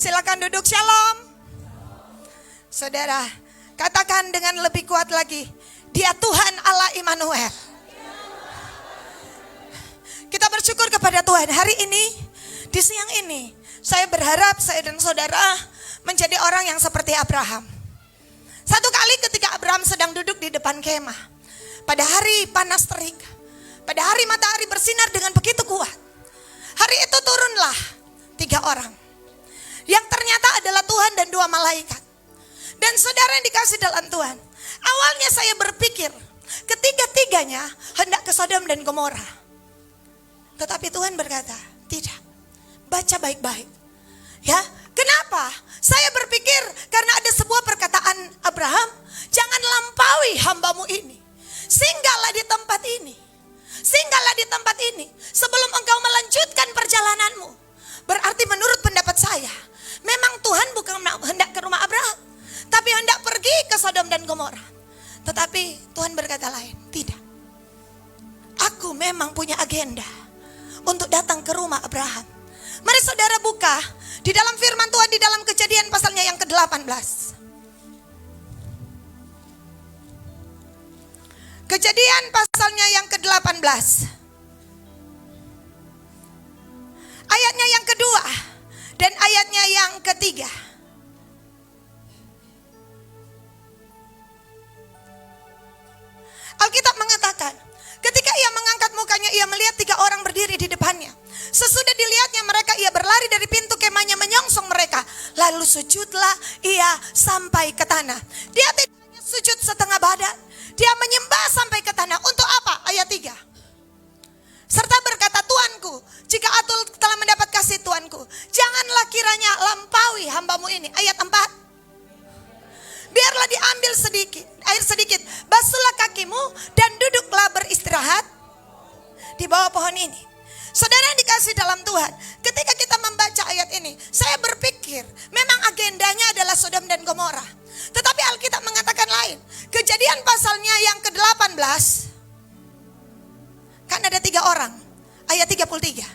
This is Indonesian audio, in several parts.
Silakan duduk, shalom. Saudara, katakan dengan lebih kuat lagi, Dia Tuhan Allah Immanuel. Kita bersyukur kepada Tuhan hari ini, di siang ini. Saya berharap saya dan saudara menjadi orang yang seperti Abraham. Satu kali ketika Abraham sedang duduk di depan kemah, pada hari panas terik, pada hari matahari bersinar dengan begitu kuat, hari itu turunlah 3 orang, yang ternyata adalah Tuhan dan 2 malaikat. Dan saudara yang dikasih dalam Tuhan, awalnya saya berpikir ketiga-tiganya hendak ke Sodom dan Gomora. Tetapi Tuhan berkata, tidak. Baca baik-baik. Ya, kenapa? Saya berpikir karena ada sebuah perkataan Abraham, jangan lampaui hambamu ini. Singgahlah di tempat ini. Singgahlah di tempat ini sebelum engkau melanjutkan perjalananmu. Berarti menurut pendapat saya, memang Tuhan bukan hendak ke rumah Abraham, tapi hendak pergi ke Sodom dan Gomora. Tetapi Tuhan berkata lain, tidak. Aku memang punya agenda untuk datang ke rumah Abraham. Mari saudara buka di dalam firman Tuhan di dalam Kejadian pasalnya yang ke-18. Kejadian pasalnya yang ke-18. Ayatnya yang kedua dan ayatnya yang ketiga. Alkitab mengatakan, ketika ia mengangkat mukanya, ia melihat 3 orang berdiri di depannya. Sesudah dilihatnya mereka, ia berlari dari pintu kemahnya menyongsong mereka. Lalu sujudlah ia sampai ke tanah. Dia tidak hanya sujud setengah badan, dia menyembah sampai ke tanah. Untuk apa? Ayat 3. Serta berkata, Tuanku, jika Atul telah mendapat kasih Tuanku, janganlah kiranya lampaui hambamu ini. Ayat 4. Biarlah diambil air sedikit, basuhlah kakimu dan duduklah beristirahat di bawah pohon ini. Saudara yang dikasih dalam Tuhan, ketika kita membaca ayat ini, saya berpikir memang agendanya adalah Sodom dan Gomora. Tetapi Alkitab mengatakan lain. Kejadian pasalnya yang ke-18, kan ada 3 orang, ayat 33.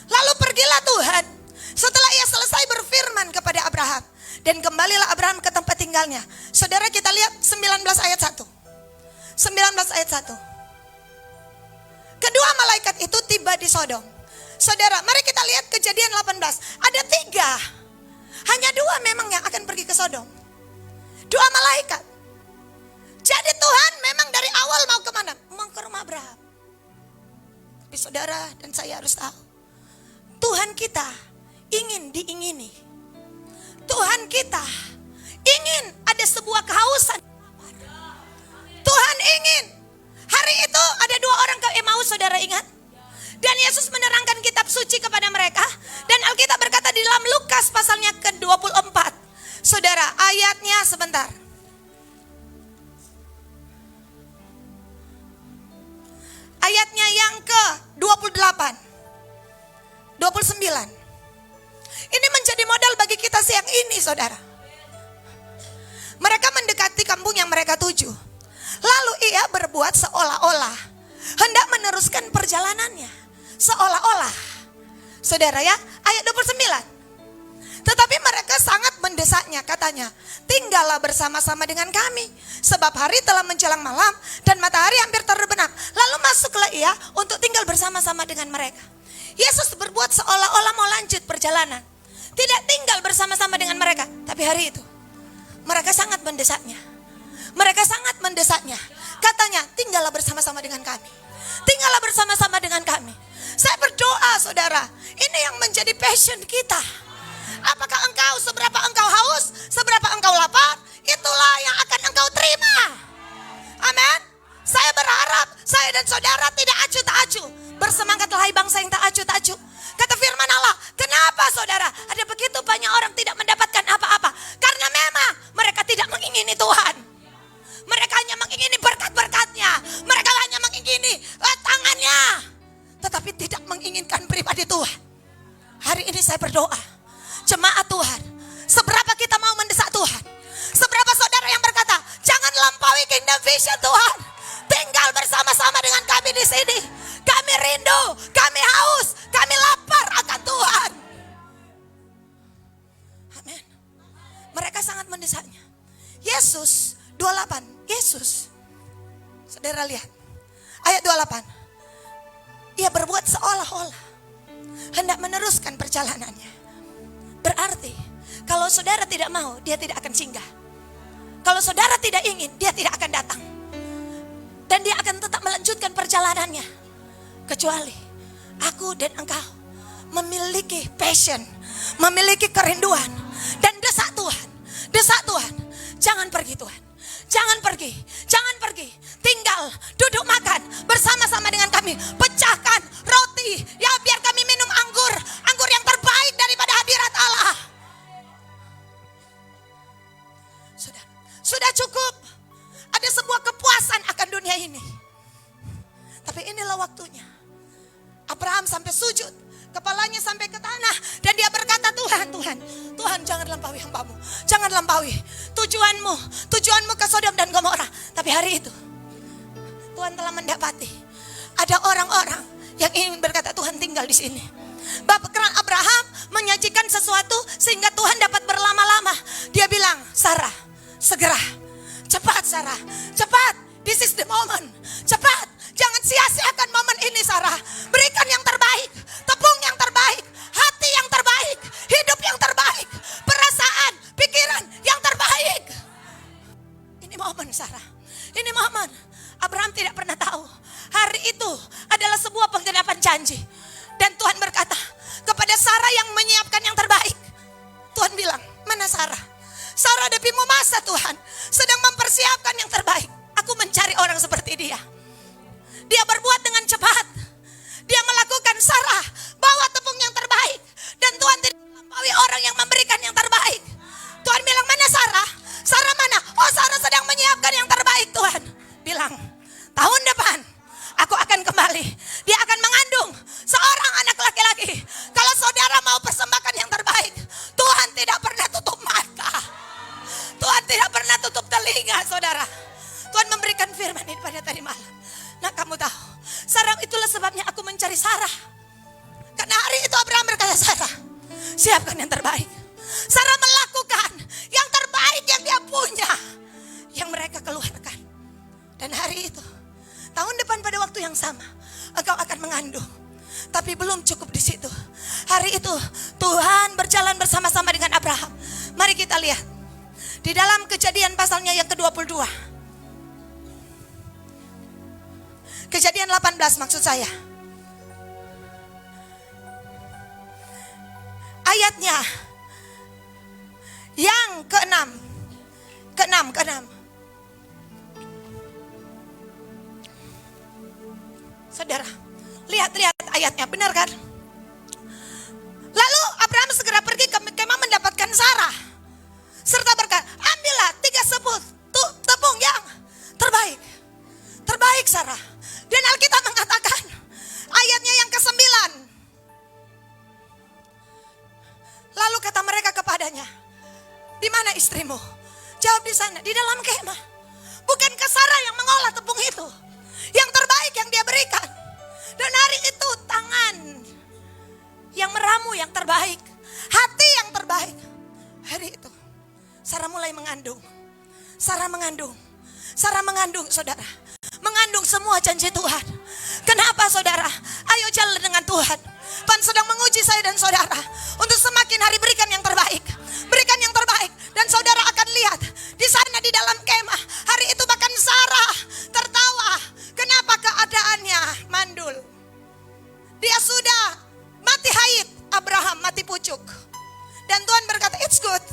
Lalu pergilah Tuhan setelah ia selesai berfirman kepada Abraham, dan kembalilah Abraham ke tempat tinggalnya. Saudara, kita lihat 19 ayat 1. 19 ayat 1. Kedua malaikat itu tiba di Sodom. Saudara, mari kita lihat Kejadian 18. Ada 3. Hanya 2 memang yang akan pergi ke Sodom. 2 malaikat. Jadi Tuhan memang dari awal mau kemana? Mau ke rumah Abraham. Tapi saudara dan saya harus tahu, Tuhan kita ingin diingini. Tuhan kita ingin ada sebuah kehausan. Tuhan ingin. Hari itu ada 2 orang ke Emmaus, saudara ingat? Dan Yesus menerangkan kitab suci kepada mereka. Dan Alkitab berkata di dalam Lukas pasalnya ke-24. Saudara, ayatnya sebentar. Ayatnya yang ke-28. 29. Ini menjadi modal bagi kita siang ini, saudara. Mereka mendekati kampung yang mereka tuju. Lalu ia berbuat seolah-olah hendak meneruskan perjalanannya. Seolah-olah. Saudara ya, ayat 29. Tetapi mereka sangat mendesaknya, katanya, tinggallah bersama-sama dengan kami, sebab hari telah menjelang malam dan matahari hampir terbenam. Lalu masuklah ia untuk tinggal bersama-sama dengan mereka. Yesus berbuat seolah-olah mau lanjut perjalanan, tidak tinggal bersama-sama dengan mereka. Tapi hari itu mereka sangat mendesaknya. Mereka sangat mendesaknya. Katanya, tinggallah bersama-sama dengan kami. Tinggallah bersama-sama dengan kami. Saya berdoa, saudara, ini yang menjadi passion kita. Apakah engkau, seberapa engkau haus, seberapa engkau lapar, itulah yang akan engkau terima. Amin. Saya berharap saya dan saudara tidak acuh tak acuh. Bersemangatlah hai bangsa yang tak acuh tak acuh. Kata firman Allah, kenapa saudara ada begitu banyak orang tidak mendapatkan apa-apa? Karena memang mereka tidak mengingini Tuhan. Mereka hanya mengingini berkat-berkatnya. Mereka hanya mengingini tangannya, tetapi tidak menginginkan pribadi Tuhan. Hari ini saya berdoa, jemaat Tuhan, seberapa kita mau mendesak Tuhan? Seberapa saudara yang berkata, jangan lampaui kingdom vision Tuhan. Tinggal bersama-sama dengan kami di sini. Kami rindu, kami haus, kami lapar Yesus 28. Yesus, saudara lihat ayat 28. Ia berbuat seolah-olah hendak meneruskan perjalanannya. Berarti kalau saudara tidak mau, dia tidak akan singgah. Kalau saudara tidak ingin, dia tidak akan datang. Dan dia akan tetap melanjutkan perjalanannya. Kecuali aku dan engkau memiliki passion, memiliki kerinduan dan desak Tuhan. Desak Tuhan, jangan pergi Tuhan. Jangan pergi, jangan pergi. Tinggal, duduk makan bersama-sama dengan kami. Pecahkan roti, ya biar kami minum anggur yang terbaik daripada hadirat Allah. Sudah cukup. Ada sebuah kepuasan akan dunia ini. Tapi inilah waktunya. Abraham sampai sujud, kepalanya sampai ke tanah, dan dia berkata, Tuhan jangan lampaui hambamu, jangan lampaui tujuanmu ke Sodom dan Gomora. Tapi hari itu Tuhan telah mendapati ada orang-orang yang ingin berkata, Tuhan tinggal di sini. Bapak Abraham menyajikan sesuatu sehingga Tuhan dapat berlama-lama. Dia bilang, Sarah, segera, cepat Sarah, cepat, this is the moment, cepat. Jangan sia-siakan momen ini Sarah. Berikan yang terbaik, tepung yang terbaik, hati yang terbaik, hidup yang terbaik, perasaan, pikiran yang terbaik. Ini momen Sarah, ini momen. Abraham tidak pernah tahu hari itu adalah sebuah penggenapan janji. Dan Tuhan berkata kepada Sarah yang menyiapkan yang terbaik. Tuhan bilang, mana Sarah? Sarah depimu masa Tuhan sedang mempersiapkan yang terbaik. Aku mencari orang seperti dia. Dia berbuat dengan cepat. Dia melakukan, Sarah, bawa tepung yang terbaik. Dan Tuhan tidak melampaui orang yang memberikan yang terbaik. Tuhan bilang, mana Sarah? Sarah mana? Oh, Sarah sedang menyiapkan yang terbaik Tuhan. Bilang, tahun depan aku akan kembali. Dia akan mengandung seorang anak laki-laki. Kalau saudara mau persembahkan yang terbaik, Tuhan tidak pernah tutup mata. Tuhan tidak pernah tutup telinga saudara. Tuhan memberikan firman ini pada tadi malam. Nah kamu tahu, Sarah, itulah sebabnya aku mencari Sarah. Karena hari itu Abraham berkata, Sarah, siapkan yang terbaik. Sarah melakukan yang terbaik yang dia punya, yang mereka keluarkan. Dan hari itu, tahun depan pada waktu yang sama, engkau akan mengandung. Tapi belum cukup di situ. Hari itu Tuhan berjalan bersama-sama dengan Abraham. Mari kita lihat di dalam Kejadian pasalnya yang ke-22. Kejadian 18 maksud saya. Ayatnya yang ke-6. Saudara, lihat ayatnya, benar kan? Lalu Abraham segera pergi ke kemah mendapatkan Sarah. Serta berkata, ambillah 3 sebut tepung yang terbaik. Terbaik Sarah. Dan Alkitab mengatakan, ayatnya yang ke-9. Lalu kata mereka kepadanya, di mana istrimu? Jawab, di sana, di dalam kemah. Bukankah Sarah yang mengolah tepung itu? Yang terbaik yang dia berikan. Dan hari itu tangan yang meramu yang terbaik, hati yang terbaik. Hari itu Sarah mulai mengandung. Sarah mengandung saudara. Mengandung semua janji Tuhan. Kenapa saudara? Ayo jalan dengan Tuhan. Tuhan sedang menguji saya dan saudara untuk semakin hari berikan yang terbaik. Berikan yang terbaik. Dan saudara akan lihat di sana di dalam kemah. Hari itu bahkan Sarah tertawa. Kenapa keadaannya mandul? Dia sudah mati haid, Abraham mati pucuk. Dan Tuhan berkata, it's good.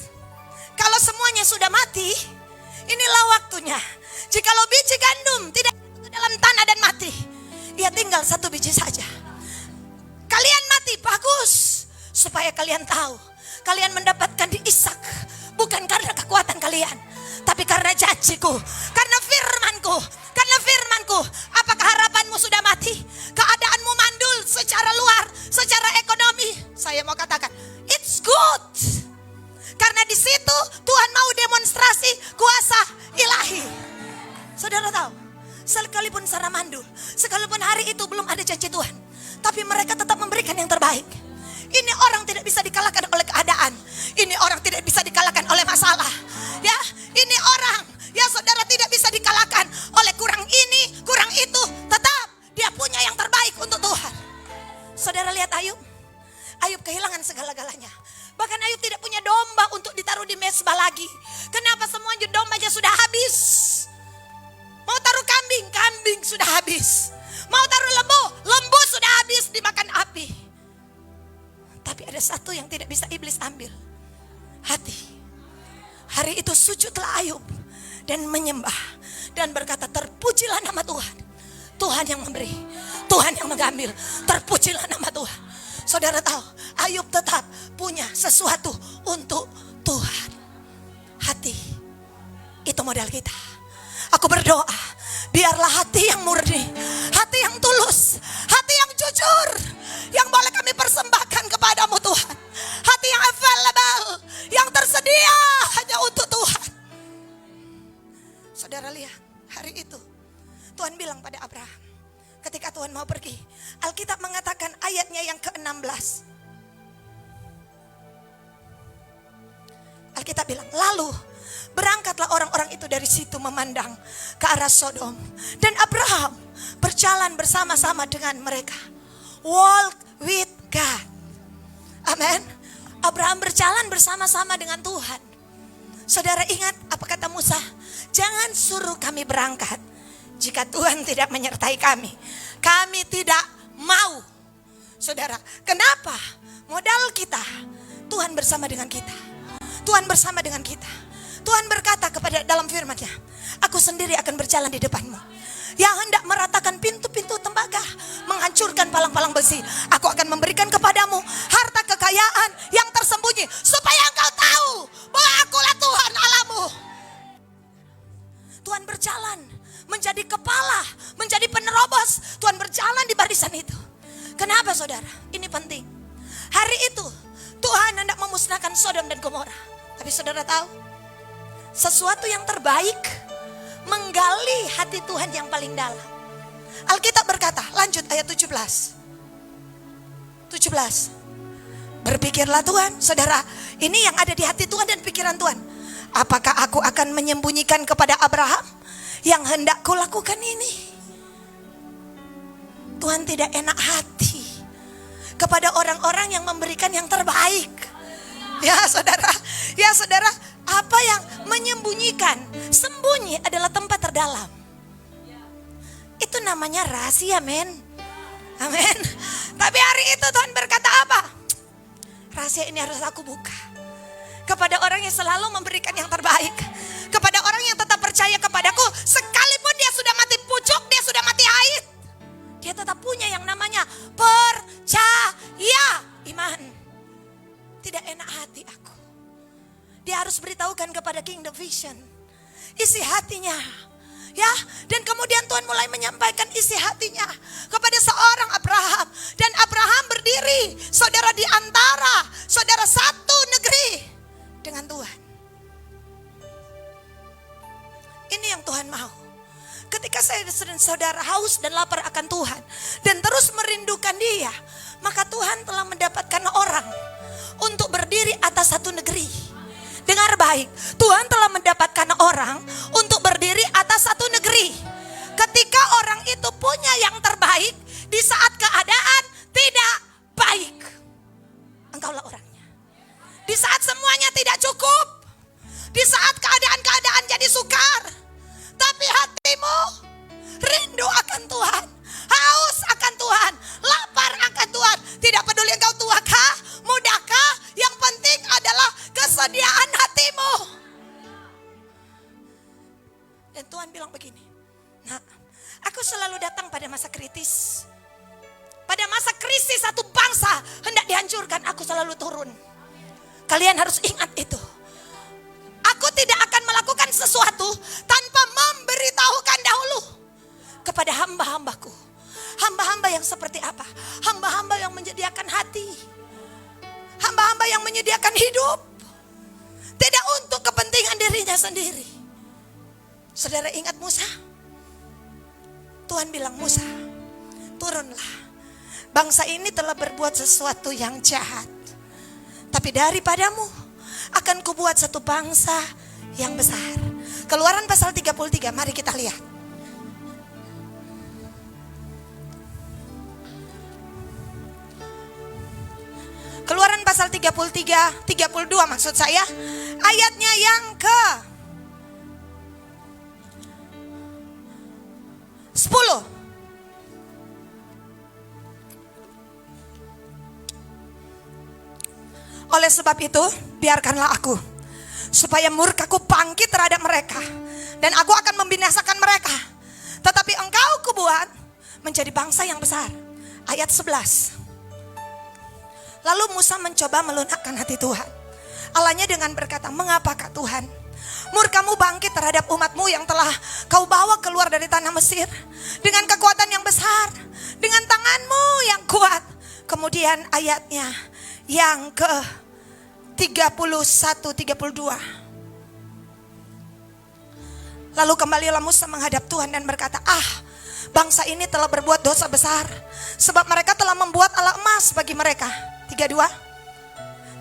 Kalau semuanya sudah mati, inilah waktunya. Jikalau biji gandum tidak dalam tanah dan mati, ia tinggal 1 biji saja. Kalian mati, bagus. Supaya kalian tahu, kalian mendapatkan di Ishak bukan karena kekuatan kalian, tapi karena janjiku, karena firmanku. Apakah harapanmu sudah mati? Keadaanmu mandul secara luar, secara ekonomi. Saya mau katakan, it's good. Karena di situ Tuhan mau demonstrasi kuasa ilahi. Saudara tahu, sekalipun Sarah mandul, sekalipun hari itu belum ada janji Tuhan, tapi mereka tetap memberikan yang terbaik. Ini orang tidak bisa dikalahkan oleh keadaan. Ini orang tidak bisa dikalahkan oleh masalah. Ya, ini orang kambing sudah habis. Mau taruh lembu sudah habis dimakan api. Tapi ada satu yang tidak bisa iblis ambil, hati. Hari itu sujudlah Ayub dan menyembah dan berkata, terpujilah nama Tuhan. Tuhan yang memberi, Tuhan yang mengambil, terpujilah nama Tuhan. Saudara tahu, Ayub tetap punya sesuatu untuk Tuhan. Hati, itu modal kita. Aku berdoa, biarlah hati yang murni, hati yang tulus, hati yang jujur, yang boleh kami persembahkan kepadamu Tuhan. Hati yang available, yang tersedia hanya untuk Tuhan. Saudara lihat, hari itu Tuhan bilang pada Abraham, ketika Tuhan mau pergi, Alkitab mengatakan ayatnya yang ke-16. Alkitab bilang, lalu berangkatlah orang-orang itu dari situ memandang ke arah Sodom. Dan Abraham berjalan bersama-sama dengan mereka. Walk with God. Amin. Abraham berjalan bersama-sama dengan Tuhan. Saudara ingat apa kata Musa? Jangan suruh kami berangkat jika Tuhan tidak menyertai kami. Kami tidak mau. Saudara, kenapa? Modal kita, Tuhan bersama dengan kita. Tuhan bersama dengan kita. Tuhan berkata kepada dalam firman-Nya, aku sendiri akan berjalan di depanmu. Yang hendak meratakan pintu-pintu tembaga, menghancurkan palang-palang besi. Aku akan memberikan kepadamu harta kekayaan yang tersembunyi, supaya engkau tahu bahwa akulah Tuhan Allahmu. Tuhan berjalan menjadi kepala, menjadi penerobos. Tuhan berjalan di barisan itu. Kenapa saudara? Ini penting. Hari itu Tuhan hendak memusnahkan Sodom dan Gomora. Tapi saudara tahu, sesuatu yang terbaik menggali hati Tuhan yang paling dalam. Alkitab berkata, lanjut ayat 17. Berpikirlah Tuhan, saudara, ini yang ada di hati Tuhan dan pikiran Tuhan. Apakah aku akan menyembunyikan kepada Abraham yang hendak kulakukan ini? Tuhan tidak enak hati kepada orang-orang yang memberikan yang terbaik. Ya saudara, apa yang menyembunyikan? Sembunyi adalah tempat terdalam. Itu namanya rahasia, men. Amin. Tapi hari itu Tuhan berkata apa? Rahasia ini harus aku buka kepada orang yang selalu memberikan yang terbaik, kepada orang yang tetap percaya kepadaku, sekalipun dia sudah mati pucuk, dia sudah mati haid, dia tetap punya yang namanya percaya, iman. Tidak enak hati aku. Dia harus beritahukan kepada Kingdom Vision isi hatinya, ya. Dan kemudian Tuhan mulai menyampaikan isi hatinya kepada seorang Abraham. Dan Abraham berdiri, saudara, di antara saudara satu negeri dengan Tuhan. Ini yang Tuhan mau. Ketika saya dan saudara haus dan lapar akan Tuhan dan terus merindukan Dia, maka Tuhan telah mendapatkan orang untuk berdiri atas satu negeri. Dengar baik, Tuhan telah mendapatkan orang untuk berdiri atas satu negeri. Ketika orang itu punya yang terbaik di saat keadaan tidak baik, engkaulah orangnya. Di saat semuanya tidak cukup, di saat keadaan-keadaan jadi sukar, tapi hatimu rindu akan Tuhan, haus akan Tuhan, lapar akan Tuhan. Tidak peduli engkau tua kah, muda kah, yang penting adalah kesediaan hatimu. Dan Tuhan bilang begini, nah, aku selalu datang pada masa kritis. Pada masa krisis satu bangsa hendak dihancurkan, aku selalu turun. Kalian harus ingat itu. Aku tidak akan melakukan sesuatu tanpa memberitahukan dahulu kepada hamba-hambaku. Hamba-hamba yang seperti apa? Hamba-hamba yang menyediakan hati. Hamba-hamba yang menyediakan hidup. Tidak untuk kepentingan dirinya sendiri. Saudara ingat Musa? Tuhan bilang, Musa, turunlah. Bangsa ini telah berbuat sesuatu yang jahat. Tapi daripadamu akan kubuat satu bangsa yang besar. Keluaran pasal 33, mari kita lihat. Keluaran pasal 33, 32 maksud saya. Ayatnya yang ke 10. Oleh sebab itu, biarkanlah aku, supaya murkaku bangkit terhadap mereka, dan aku akan membinasakan mereka. Tetapi engkau kubuat menjadi bangsa yang besar. Ayat 11. Lalu Musa mencoba melunakkan hati Tuhan Allahnya dengan berkata, mengapakah Tuhan murkamu bangkit terhadap umatmu yang telah kau bawa keluar dari tanah Mesir dengan kekuatan yang besar, dengan tanganmu yang kuat. Kemudian ayatnya yang ke 31-32. Lalu kembalilah Musa menghadap Tuhan dan berkata, bangsa ini telah berbuat dosa besar, sebab mereka telah membuat alat emas bagi mereka. 32.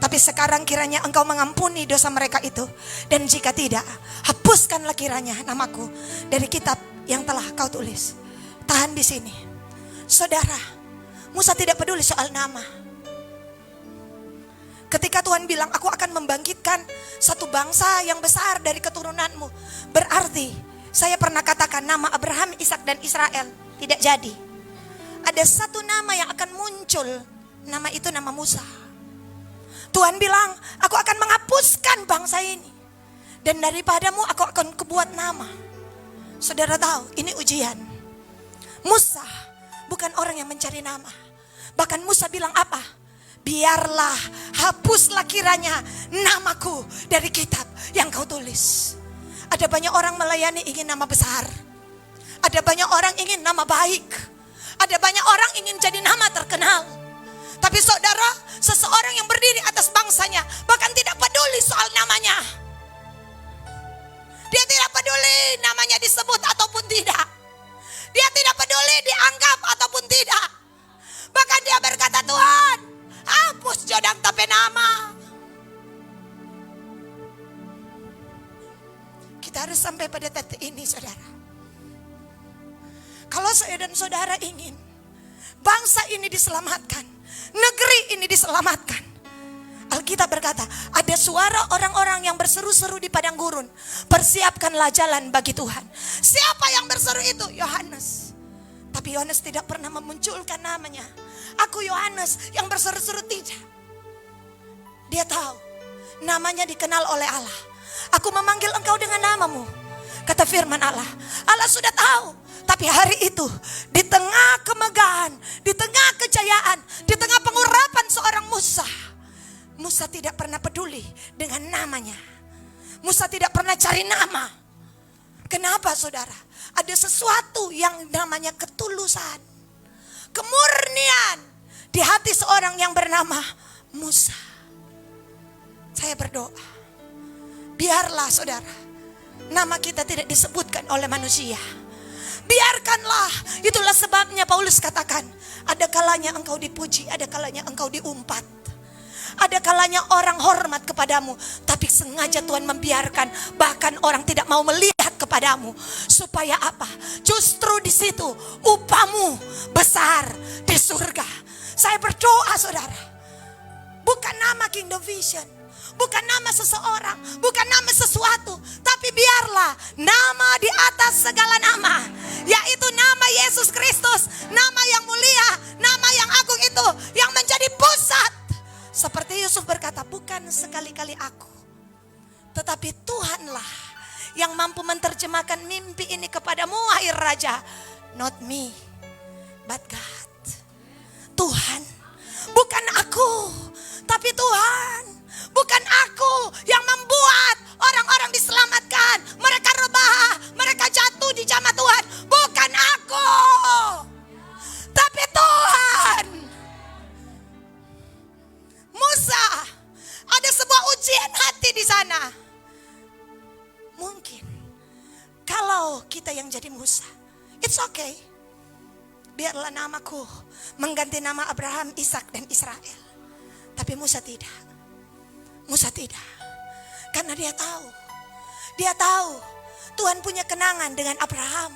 Tapi sekarang kiranya engkau mengampuni dosa mereka itu, dan jika tidak, hapuskanlah kiranya namaku dari kitab yang telah kau tulis. Tahan di sini. Saudara, Musa tidak peduli soal nama. Ketika Tuhan bilang, aku akan membangkitkan satu bangsa yang besar dari keturunanmu, berarti saya pernah katakan nama Abraham, Ishak dan Israel tidak jadi. Ada satu nama yang akan muncul, nama itu nama Musa. Tuhan bilang, aku akan menghapuskan bangsa ini, dan daripadamu aku akan kebuat nama. Saudara tahu, ini ujian. Musa bukan orang yang mencari nama. Bahkan Musa bilang apa? Biarlah, hapuslah kiranya namaku dari kitab yang kau tulis. Ada banyak orang melayani ingin nama besar. Ada banyak orang ingin nama baik. Ada banyak orang ingin jadi nama terkenal. Tapi saudara, seseorang yang berdiri atas bangsanya bahkan tidak peduli soal namanya. Dia tidak peduli namanya disebut ataupun tidak. Dia tidak peduli dianggap ataupun tidak. Bahkan dia berkata, Tuhan, hapus jodang tapi nama. Kita harus sampai pada titik ini, saudara. Kalau saya dan saudara ingin bangsa ini diselamatkan, negeri ini diselamatkan, Alkitab berkata, ada suara orang-orang yang berseru-seru di padang gurun, persiapkanlah jalan bagi Tuhan. Siapa yang berseru itu? Yohanes. Tapi Yohanes tidak pernah memunculkan namanya. Aku Yohanes yang berseru-seru, tidak. Dia tahu namanya dikenal oleh Allah. Aku memanggil engkau dengan namamu, kata firman Allah. Allah sudah tahu. Tapi hari itu, di tengah kemegahan, di tengah kejayaan, di tengah pengurapan seorang Musa, Musa tidak pernah peduli dengan namanya. Musa tidak pernah cari nama. Kenapa, saudara? Ada sesuatu yang namanya ketulusan, kemurnian di hati seorang yang bernama Musa. Saya berdoa, biarlah saudara, nama kita tidak disebutkan oleh manusia. Biarkanlah, itulah sebabnya Paulus katakan, ada kalanya engkau dipuji, ada kalanya engkau diumpat. Ada kalanya orang hormat kepadamu, tapi sengaja Tuhan membiarkan, bahkan orang tidak mau melihat kepadamu. Supaya apa? Justru di situ upahmu besar di surga. Saya berdoa, saudara, bukan nama Kingdom Vision, bukan nama seseorang, bukan nama sesuatu, tapi biarlah nama di atas segala nama, yaitu nama Yesus Kristus, nama yang mulia, nama yang agung itu yang menjadi pusat. Seperti Yusuf berkata, bukan sekali-kali aku, tetapi Tuhanlah yang mampu menerjemahkan mimpi ini kepadamu, wahai Raja. Not me, but God. Tuhan, bukan aku, tapi Tuhan. Bukan aku yang membuat orang-orang diselamatkan, mereka rebah, mereka jatuh di jamah Tuhan. Bukan aku, tapi Tuhan. Musa, ada sebuah ujian hati di sana. Mungkin kalau kita yang jadi Musa, it's okay. Biarlah namaku mengganti nama Abraham, Ishak dan Israel. Tapi Musa tidak. Musa tidak. Karena dia tahu Tuhan punya kenangan dengan Abraham.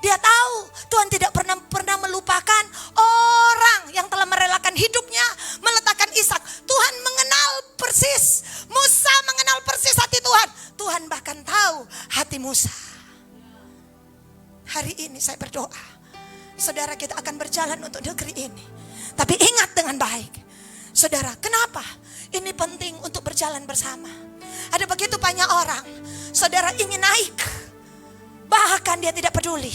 Dia tahu Tuhan tidak pernah melupakan orang yang telah merelakan hidupnya, meletakkan Ishak. Tuhan mengenal persis, Musa mengenal persis hati Tuhan. Tuhan bahkan tahu hati Musa. Hari ini saya berdoa, saudara, kita akan berjalan untuk negeri ini. Tapi ingat dengan baik, Saudara, kenapa ini penting untuk berjalan bersama? Ada begitu banyak orang, saudara ingin naik, bahkan dia tidak peduli.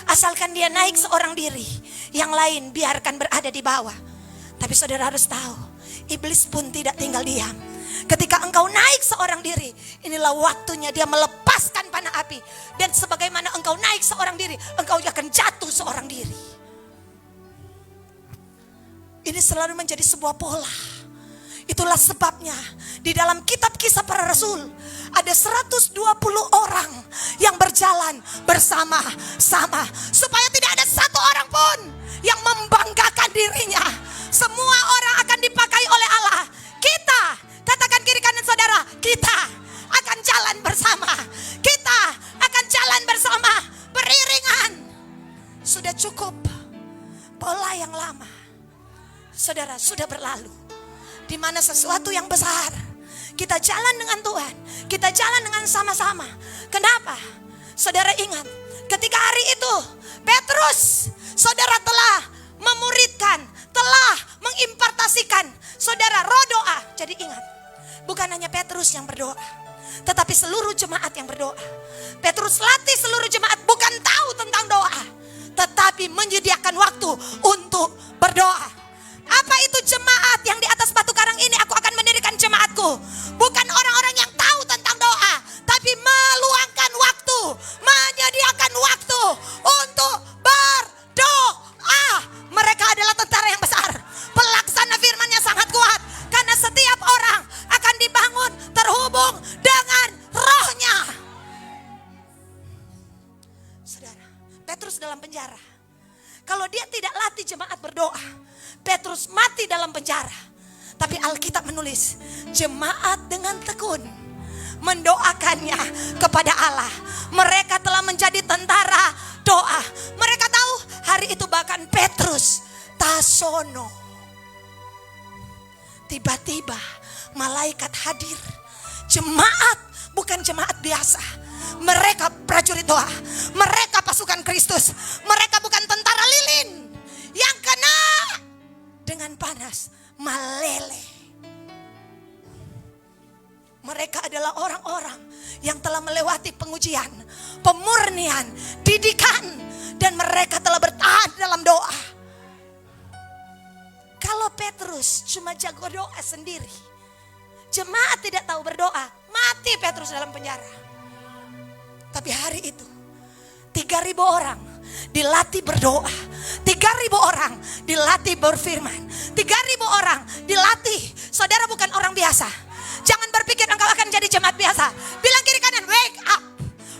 Asalkan dia naik seorang diri, yang lain biarkan berada di bawah. Tapi saudara harus tahu, iblis pun tidak tinggal diam. Ketika engkau naik seorang diri, inilah waktunya dia melepaskan panah api. Dan sebagaimana engkau naik seorang diri, engkau akan jatuh seorang diri. Ini selalu menjadi sebuah pola. Itulah sebabnya di dalam kitab Kisah Para Rasul ada 120 orang yang berjalan bersama-sama, supaya tidak ada satu orang pun yang membanggakan dirinya. Semua orang akan dipakai oleh Allah. Kita, katakan kiri kanan saudara, kita akan jalan bersama. Kita akan jalan bersama, beriringan. Sudah cukup pola yang lama, saudara, sudah berlalu. Di mana sesuatu yang besar, kita jalan dengan Tuhan, kita jalan dengan sama-sama. Kenapa? Saudara ingat, ketika hari itu Petrus, saudara, telah memuridkan, telah mengimpartasikan, saudara, roh doa. Jadi ingat, bukan hanya Petrus yang berdoa, tetapi seluruh jemaat yang berdoa. Petrus latih seluruh jemaat bukan tahu tentang doa, tetapi menyediakan waktu untuk berdoa. Apa itu jemaat yang di atas batu karang ini? Aku akan mendirikan jemaatku. Bukan orang-orang yang tahu tentang doa, tapi meluangkan waktu, menyediakan waktu untuk berdoa. Mereka adalah tentara yang besar. Pelaksana firman-Nya sangat kuat, karena setiap orang akan dibangun terhubung dengan rohnya. Saudara, Petrus dalam penjara. Kalau dia tidak latih jemaat berdoa, Petrus mati dalam penjara. Tapi Alkitab menulis, jemaat dengan tekun mendoakannya kepada Allah. Mereka telah menjadi tentara doa. Mereka tahu hari itu bahkan Petrus tasono. Tiba-tiba malaikat hadir. Jemaat bukan jemaat biasa. Mereka prajurit doa. Mereka pasukan Kristus. Mereka bukan tentara lilin yang kena dengan panas meleleh. Mereka adalah orang-orang yang telah melewati pengujian, pemurnian, didikan, dan mereka telah bertahan dalam doa. Kalau Petrus cuma jago doa sendiri, jemaat tidak tahu berdoa, mati Petrus dalam penjara. Tapi hari itu 3.000 orang dilatih berdoa, 3.000 orang dilatih berfirman, 3.000 orang dilatih. Saudara bukan orang biasa. Jangan berpikir engkau akan jadi jemaat biasa. Bilang kiri kanan, wake up,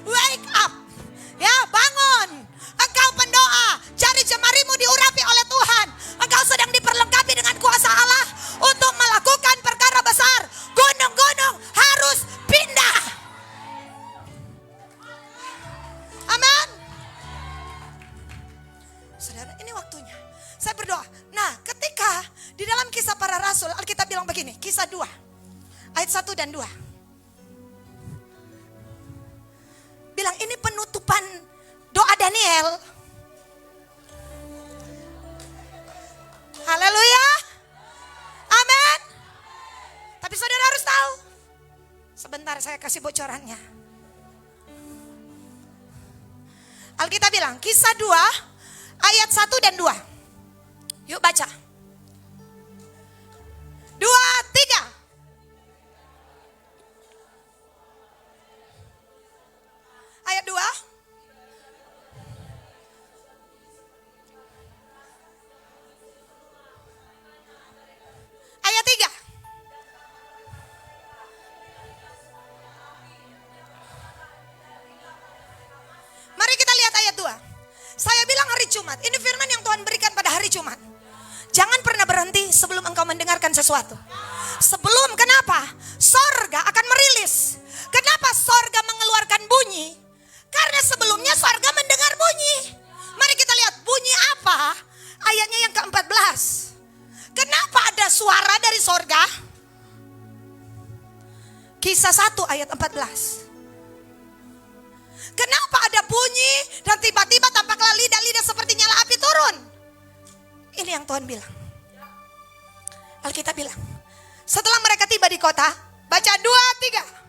wake up. Ya, bangun. Engkau pendoa, jari jemarimu diurapi oleh Tuhan. Engkau sedang diperlengkapi dengan kuasa Allah untuk melakukan perkara besar. Gunung-gunung harus pindah. Amin. Saudara, ini waktunya saya berdoa. Nah, ketika di dalam Kisah Para Rasul, Alkitab bilang begini, Kisah 2 ayat 1 dan 2. Bilang ini penutupan doa Daniel. Haleluya. Amin. Tapi saudara harus tahu. Sebentar saya kasih bocorannya. Alkitab bilang Kisah 2 ayat 1 dan 2. Yuk baca. 2, 3. Ayat 2. Ayat 3. Mari kita lihat ayat 2. Saya bilang hari Jumat, ini firman yang Tuhan berikan pada hari Jumat. Jangan pernah berhenti sebelum engkau mendengarkan sesuatu. Sebelum, kenapa? Sorga akan merilis. Kenapa sorga mengeluarkan bunyi? Karena sebelumnya sorga mendengar bunyi. Mari kita lihat bunyi apa? Ayatnya yang ke-14. Kenapa ada suara dari sorga? Kisah 1 ayat 14. Kenapa ada bunyi dan tiba-tiba tampaklah lidah-lidah seperti nyala api turun? Ini yang Tuhan bilang. Alkitab bilang, setelah mereka tiba di kota, baca 2, 3.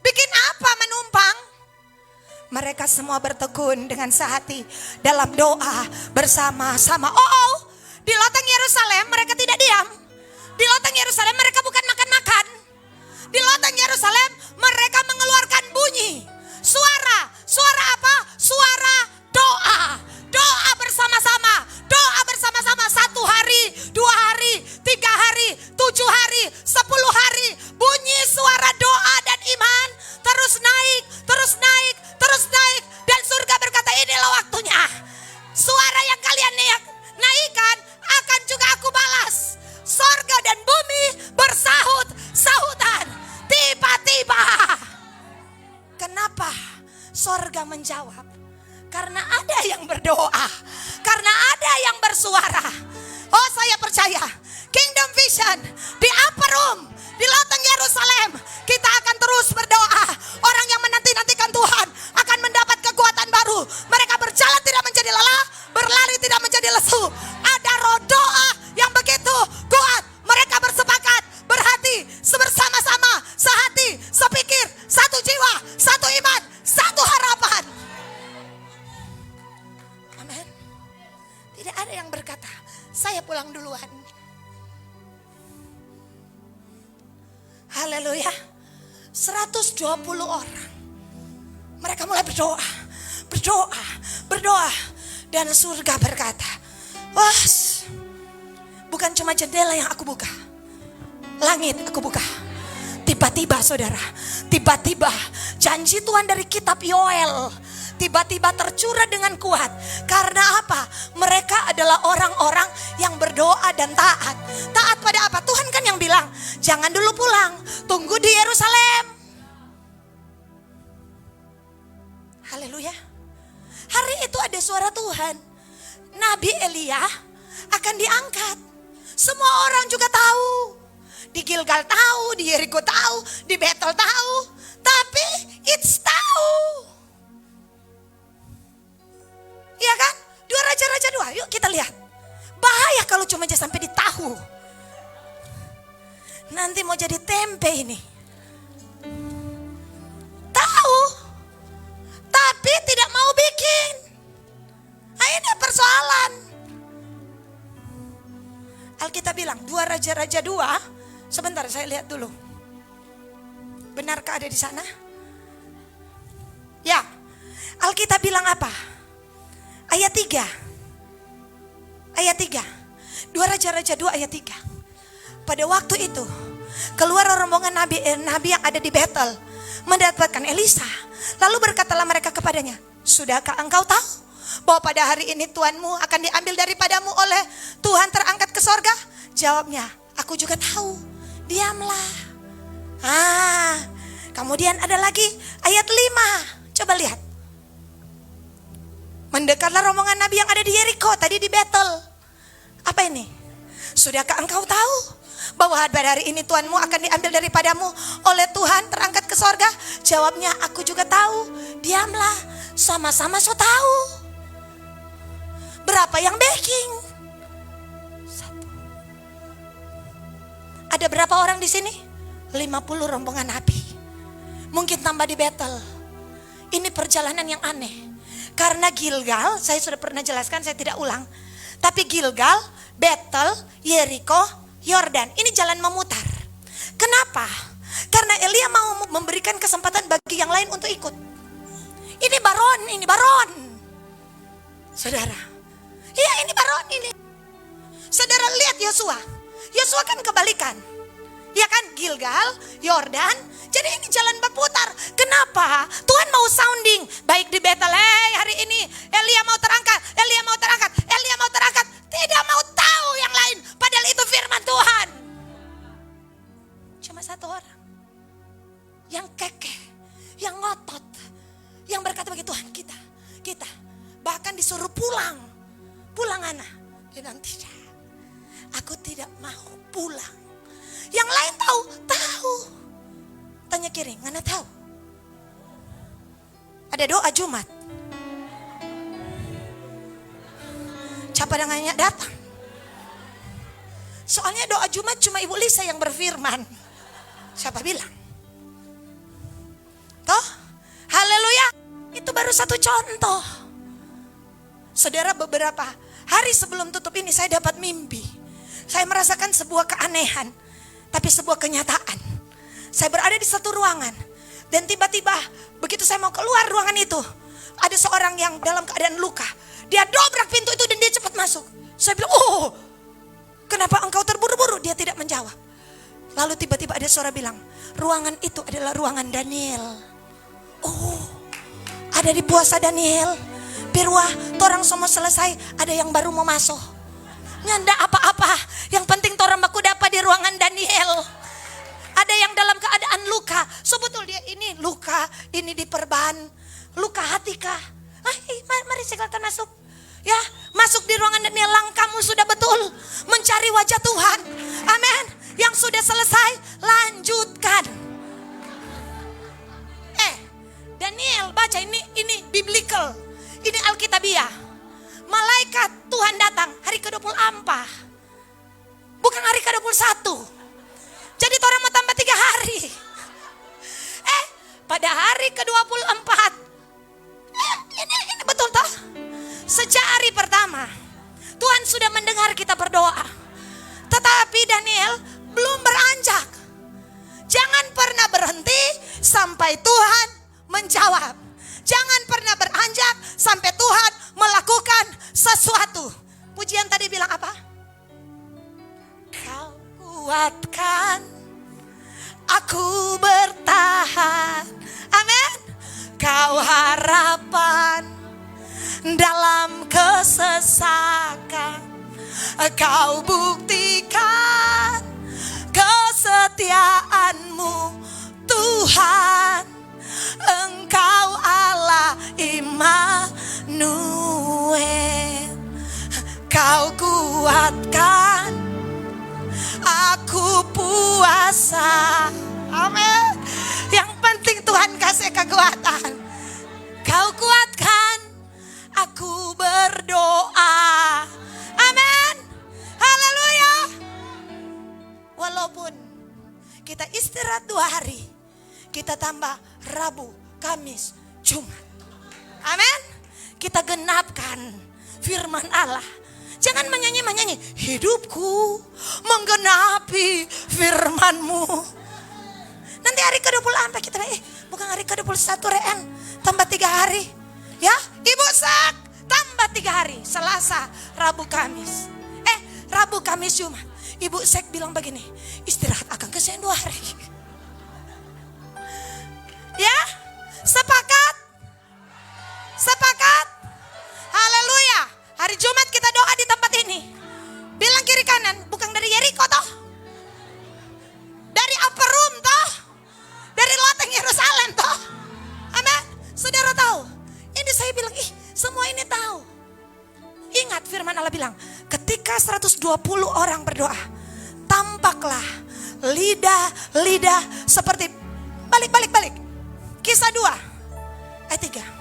Bikin apa menumpang? Mereka semua bertekun dengan sehati dalam doa bersama-sama. Di loteng Yerusalem mereka tidak diam. Di loteng Yerusalem mereka bukan makan-makan. Di loteng Yerusalem mereka mengeluarkan bunyi. Suara. Suara apa? Suara doa. Doa bersama-sama. Doa bersama-sama 1 hari, 2 hari, 3 hari, 7 hari, 10 hari. Bunyi suara doa dan iman terus naik, terus naik, terus naik. Dan surga berkata, inilah waktunya. Suara yang kalian naikkan akan juga aku balas. Surga dan bumi bersahut-sahutan. Tiba-tiba. Kenapa surga menjawab? Karena ada yang berdoa. Karena ada yang bersuara. Oh, saya percaya Kingdom Vision di Upper Room, di loteng Yerusalem, kita akan terus berdoa. Orang yang menanti-nantikan Tuhan akan mendapat kekuatan baru. Mereka berjalan tidak menjadi lelah, berlari tidak menjadi lesu. Ada roh doa yang begitu kuat. Mereka bersepakat, berhati, bersama-sama, sehati, sepikir, satu jiwa, satu iman, satu harapan. Amin. Tidak ada yang berkata, saya pulang duluan. Haleluya. 120 orang. Mereka mulai berdoa. Berdoa. Berdoa. Dan surga berkata, wah, bukan cuma jendela yang aku buka. Langit aku buka. Tiba-tiba saudara. Tiba-tiba janji Tuhan dari kitab Yoel tiba-tiba tercurah dengan kuat. Karena apa? Mereka adalah orang-orang yang berdoa dan taat. Taat pada apa? Tuhan kan yang bilang, jangan dulu pulang, tunggu di Yerusalem. Haleluya. Hari itu ada suara Tuhan. Nabi Elia akan diangkat. Semua orang juga tahu. Di Gilgal tahu, di Yeriko tahu, di Betel tahu. Tapi it's tahu. Iya kan? 2 Raja-Raja 2. Yuk kita lihat. Bahaya kalau cuma aja sampai di tahu. Nanti mau jadi tempe ini. Tahu. Tapi tidak mau bikin. Nah, ini persoalan. Alkitab bilang 2 Raja-Raja 2. Sebentar saya lihat dulu. Benarkah ada di sana? Ya. Alkitab bilang apa? Ayat 3. Ayat 3. 2 Raja-Raja 2 ayat 3. Pada waktu itu keluar rombongan nabi yang ada di Betel mendapatkan Elisa. Lalu berkatalah mereka kepadanya, sudahkah engkau tahu bahwa pada hari ini Tuhanmu akan diambil daripadamu oleh Tuhan terangkat ke sorga? Jawabnya, aku juga tahu. Diamlah. Kemudian ada lagi ayat 5. Coba lihat. Mendekatlah rombongan nabi yang ada di Yeriko, tadi di Betel. Apa ini? Sudahkah engkau tahu bahwa pada hari ini Tuhanmu akan diambil daripadamu oleh Tuhan terangkat ke sorga? Jawabnya, aku juga tahu. Diamlah, sama-sama so tahu. Berapa yang backing? 1. Ada berapa orang di sini? 50 rombongan nabi. Mungkin tambah di Betel. Ini perjalanan yang aneh. Karena Gilgal, saya sudah pernah jelaskan, saya tidak ulang. Tapi Gilgal, Betel, Yeriko, Yordan, ini jalan memutar. Kenapa? Karena Elia mau memberikan kesempatan bagi yang lain untuk ikut. Ini baron. Saudara. Iya, ini baron ini. Saudara lihat Yosua. Yosua kan kebalikan. Ya kan, Gilgal, Yordan. Jadi ini jalan berputar. Kenapa? Tuhan mau sounding. Baik di Betel, hari ini Elia mau terangkat. Tidak mau tahu yang lain. Padahal itu firman Tuhan. Cuma 1 orang. Yang kekeh. Yang ngotot. Yang berkata bagi Tuhan, kita. Bahkan disuruh pulang. Pulang anak. Dia bilang tidak. Aku tidak mau pulang. Yang lain tahu. Tanya kiri, ngana tahu. Ada doa Jumat. Siapa dengannya datang. Soalnya doa Jumat cuma Ibu Lisa yang berfirman. Siapa bilang? Toh? Haleluya. Itu baru satu contoh. Saudara, beberapa hari sebelum tutup ini saya dapat mimpi. Saya merasakan sebuah keanehan, tapi sebuah kenyataan. Saya berada di satu ruangan. Dan tiba-tiba begitu saya mau keluar ruangan itu, ada seorang yang dalam keadaan luka. Dia dobrak pintu itu dan dia cepat masuk. Saya bilang, oh, kenapa engkau terburu-buru? Dia tidak menjawab. Lalu tiba-tiba ada suara bilang, ruangan itu adalah ruangan Daniel. Oh, ada di puasa Daniel. Pirwah, torang semua selesai, ada yang baru mau masuk. Nyanda apa-apa, yang penting torang baku dapat di ruangan Daniel. Ada yang dalam keadaan luka. Sebetul dia ini luka, ini diperban. Luka hati kah? Mari silakan masuk. Ya, masuk di ruangan Daniel. Langkahmu sudah betul mencari wajah Tuhan. Amin. Yang sudah selesai, lanjutkan. Daniel, baca ini biblical. Ini Alkitabiah. Malaikat Tuhan datang hari ke-24. Bukan hari ke-21. Jadi orang mau tambah 3 hari. Pada hari ke-24. Ini betul toh? Sejak hari pertama Tuhan sudah mendengar kita berdoa. Tetapi Daniel belum beranjak. Jangan pernah berhenti sampai Tuhan menjawab. Jangan pernah beranjak sampai Tuhan melakukan sesuatu. Pujian tadi bilang apa? Kau kuatkan aku bertahan. Amin. Kau harapan dalam kesesakan. Kau buktikan kesetiaanmu Tuhan. Engkau Allah Immanuel. Kau kuatkan aku puasa. Amin. Yang penting Tuhan kasih kekuatan. Kau kuatkan aku berdoa. Amin. Haleluya. Walaupun kita istirahat 2 hari, kita tambah Rabu, Kamis, Jumat. Amin. Kita genapkan firman Allah. Jangan menyanyi, hidupku menggenapi firman-Mu. Nanti hari ke-24 kita bukan hari ke-21 Reen, tambah 3 hari. Ya, Ibu Sak, tambah 3 hari. Selasa, Rabu, Kamis. Rabu, Kamis, Jumat. Ibu Sek bilang begini, istirahat akan kesian 2 hari. Ya, sepakat? Sepakat? Haleluya. Hari Jumat kita doa di tempat ini. Bilang kiri kanan, bukan dari Yeriko toh? Dari upper room toh? Dari loteng Yerusalem toh? Amin. Saudara tahu? Ini saya bilang, semua ini tahu. Ingat firman Allah bilang, ketika 120 orang berdoa, tampaklah lidah-lidah seperti balik. Kisah 2 ayat 3.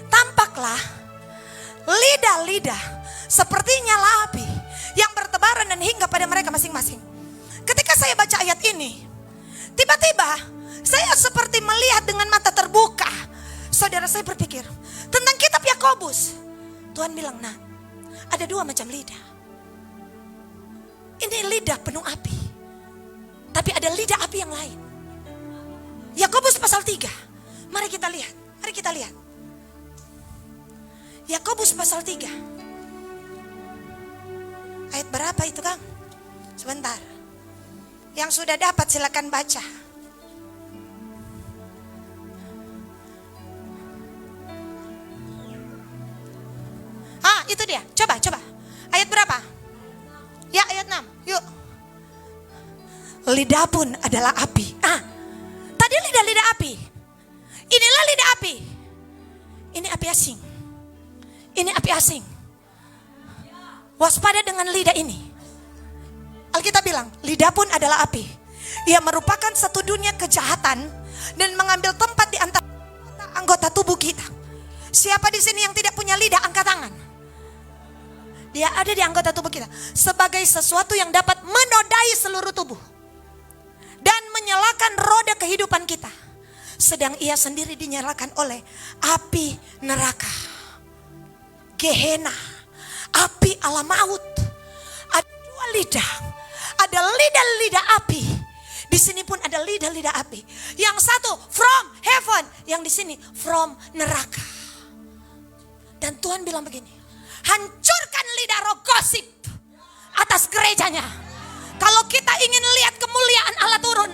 Tampaklah lidah-lidah seperti nyala api yang bertebaran dan hingga pada mereka masing-masing. Ketika saya baca ayat ini, tiba-tiba saya seperti melihat dengan mata terbuka. Saudara, saya berpikir tentang kitab Yakobus. Tuhan bilang, nah, ada 2 macam lidah. Ini lidah penuh api, tapi ada lidah api yang lain. Yakobus pasal 3. Mari kita lihat. Yakobus pasal 3. Ayat berapa itu, Kang? Sebentar. Yang sudah dapat silakan baca. Itu dia. Coba. Ayat berapa? Ya, ayat 6. Yuk. Lidah pun adalah api. Tadi lidah api. Inilah lidah api. Ini api asing. Waspada dengan lidah ini. Alkitab bilang, lidah pun adalah api. Ia merupakan satu dunia kejahatan dan mengambil tempat di antara anggota tubuh kita. Siapa di sini yang tidak punya lidah, angkat tangan. Dia ada di anggota tubuh kita sebagai sesuatu yang dapat menodai seluruh tubuh dan menyalakan roda kehidupan kita. Sedang ia sendiri dinyalakan oleh api neraka, Gehenna, api ala maut. Ada dua lidah, ada lidah-lidah api. Di sini pun ada lidah-lidah api. Yang satu from heaven, yang di sini from neraka. Dan Tuhan bilang begini, hancurkan lidah roh gosip atas gerejanya. Kalau kita ingin lihat kemuliaan Allah turun,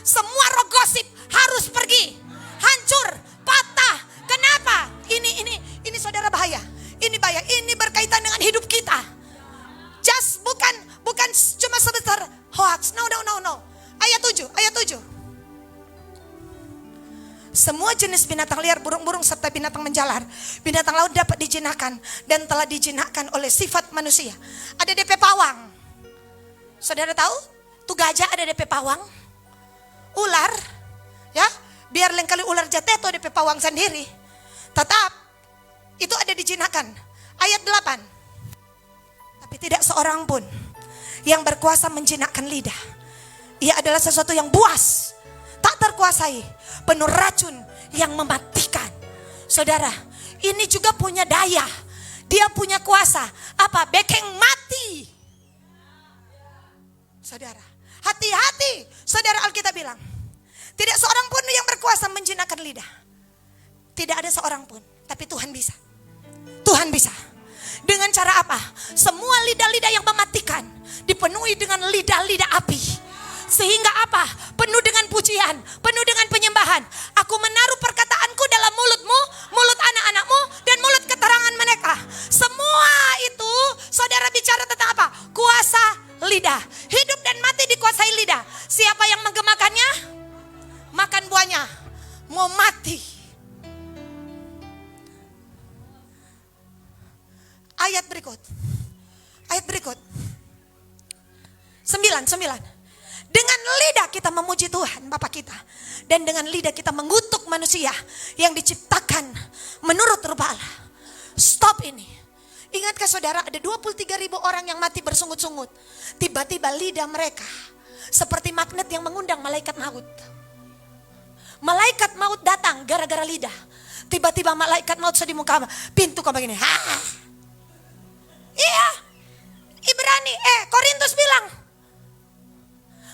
semua roh gosip harus pergi, hancur, patah. Kenapa? Ini saudara bahaya. Ini bahaya. Ini berkaitan dengan hidup kita. Just bukan cuma sebentar hoax. No. Ayat 7. Semua jenis binatang liar, burung-burung serta binatang menjalar, binatang laut dapat dijinakkan dan telah dijinakkan oleh sifat manusia. Ada DP pawang. Saudara tahu? Tuh gajah ada DP pawang. Ular, ya, biar lain kali ular jatuh DP pawang sendiri. Tetap itu ada dijinakkan. Ayat 8. Tapi tidak seorang pun yang berkuasa menjinakkan lidah. Ia adalah sesuatu yang buas, tak terkuasai, penuh racun yang mematikan. Saudara, ini juga punya daya. Dia punya kuasa. Apa? Bekeng mati. Saudara, hati-hati. Saudara, Alkitab bilang, tidak seorang pun yang berkuasa menjinakkan lidah. Tidak ada seorang pun. Tapi Tuhan bisa. Tuhan bisa. Dengan cara apa? Semua lidah-lidah yang mematikan dipenuhi dengan lidah-lidah api. Sehingga apa? Penuh dengan pujian, penuh dengan penyembahan. Aku menaruh perkataanku dalam mulutmu, mulut anak-anakmu, dan mulut keterangan mereka. Semua itu saudara bicara tentang apa? Kuasa lidah. Hidup dan mati dikuasai lidah. Siapa yang menggemakannya? Makan buahnya. Mau mati. Ayat berikut. 9. Dengan lidah kita memuji Tuhan Bapa kita. Dan dengan lidah kita mengutuk manusia yang diciptakan menurut rupa Allah. Stop ini. Ingatkah saudara, ada 23.000 orang yang mati bersungut-sungut. Tiba-tiba lidah mereka seperti magnet yang mengundang malaikat maut. Malaikat maut datang gara-gara lidah. Tiba-tiba malaikat maut sedih muka pintu kau begini. Iya. Korintus bilang,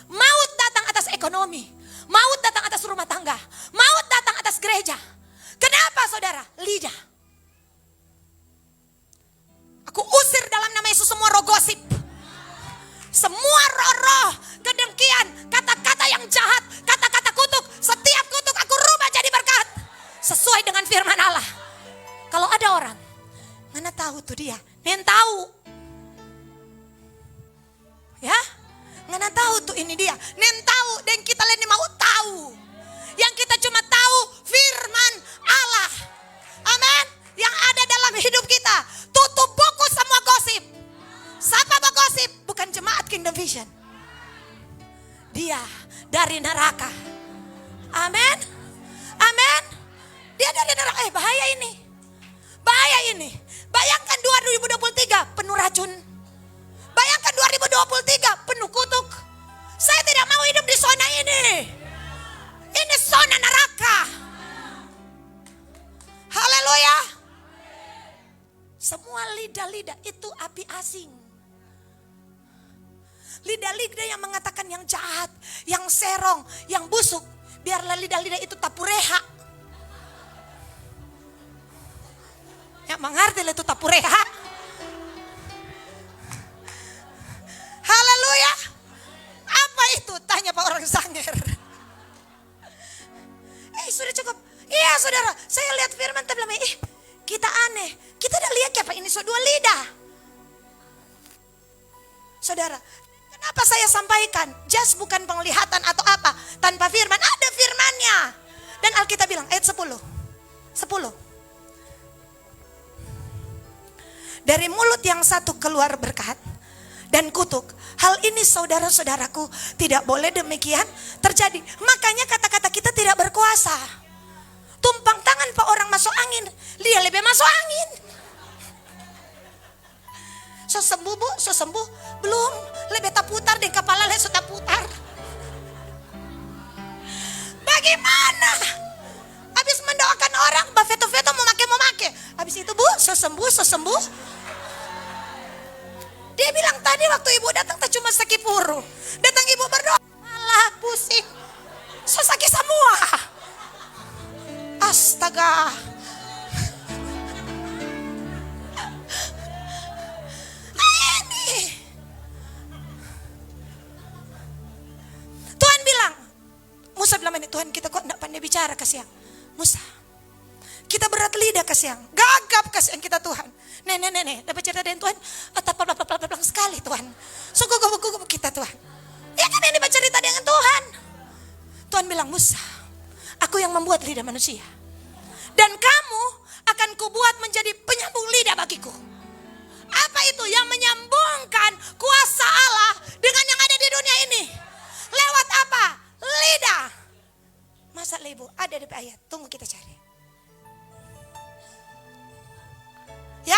maut datang atas ekonomi, maut datang atas rumah tangga, maut datang atas gereja. Kenapa saudara? Lidah. Aku usir dalam nama Yesus semua roh gosip, semua roh-roh kedengkian, kata-kata yang jahat, kata-kata kutuk. Setiap kutuk aku rubah jadi berkat sesuai dengan firman Allah. Kalau ada orang, mana tahu tuh dia, nen tahu. Ya, ngana tahu tuh ini dia. Nen tahu dan kita lain mau tahu. Yang kita cuma tahu firman Allah. Amin. Yang ada dalam hidup kita. Tutup buku semua gosip. Siapa gosip? Bukan jemaat Kingdom Vision. Dia dari neraka. Amin. Amin. Dia dari neraka. Bahaya ini. Bahaya ini. Bayangkan 2023 penuh racun. Bayangkan 2023 penuh kutuk. Saya tidak mau hidup di zona ini. Ini zona neraka. Haleluya. Semua lidah-lidah itu api asing. Lidah-lidah yang mengatakan yang jahat, yang serong, yang busuk. Biarlah lidah-lidah itu tapureha. Ya mengerti itu tapureha. Haleluya. Apa itu? Tanya Pak orang Sanger. Sudah cukup. Iya saudara, saya lihat firman tapi bilang, kita aneh. Kita udah lihat apa ini dua lidah. Saudara, kenapa saya sampaikan? Just bukan penglihatan atau apa. Tanpa firman, ada firmannya. Dan Alkitab bilang, ayat 10. Dari mulut yang satu keluar berkat dan kutuk. Hal ini saudara-saudaraku tidak boleh demikian terjadi. Makanya kata-kata kita tidak berkuasa. Tumpang tangan pak orang masuk angin, dia lebih masuk angin. So sembuh bu, so sembuh belum, lebih tak putar di kepala le sudah putar. Bagaimana? Habis mendoakan orang, bafeto-feto mau make. Habis itu bu, so sembuh. Dia bilang tadi waktu ibu datang tak cuma sakit puru. Datang ibu berdoa, malah pusing. So sakit semua. Astaga. Ini. Tuhan bilang, Musa bilang ini, Tuhan kita kok enggak pandai bicara kasihan. Musa, kita berat lidah kasihan. Gagap kasihan kita Tuhan. Nenek, dapat cerita dengan Tuhan. Atap sekali Tuhan. So gugup kita Tuhan. Ya kan ini baca cerita dengan Tuhan. Tuhan bilang, Musa, aku yang membuat lidah manusia. Dan kamu akan kubuat menjadi penyambung lidah bagiku. Apa itu? Yang menyambungkan kuasa Allah dengan yang ada di dunia ini. Lewat apa? Lidah. Masa ibu ada di ayat? Tunggu kita cari. Ya.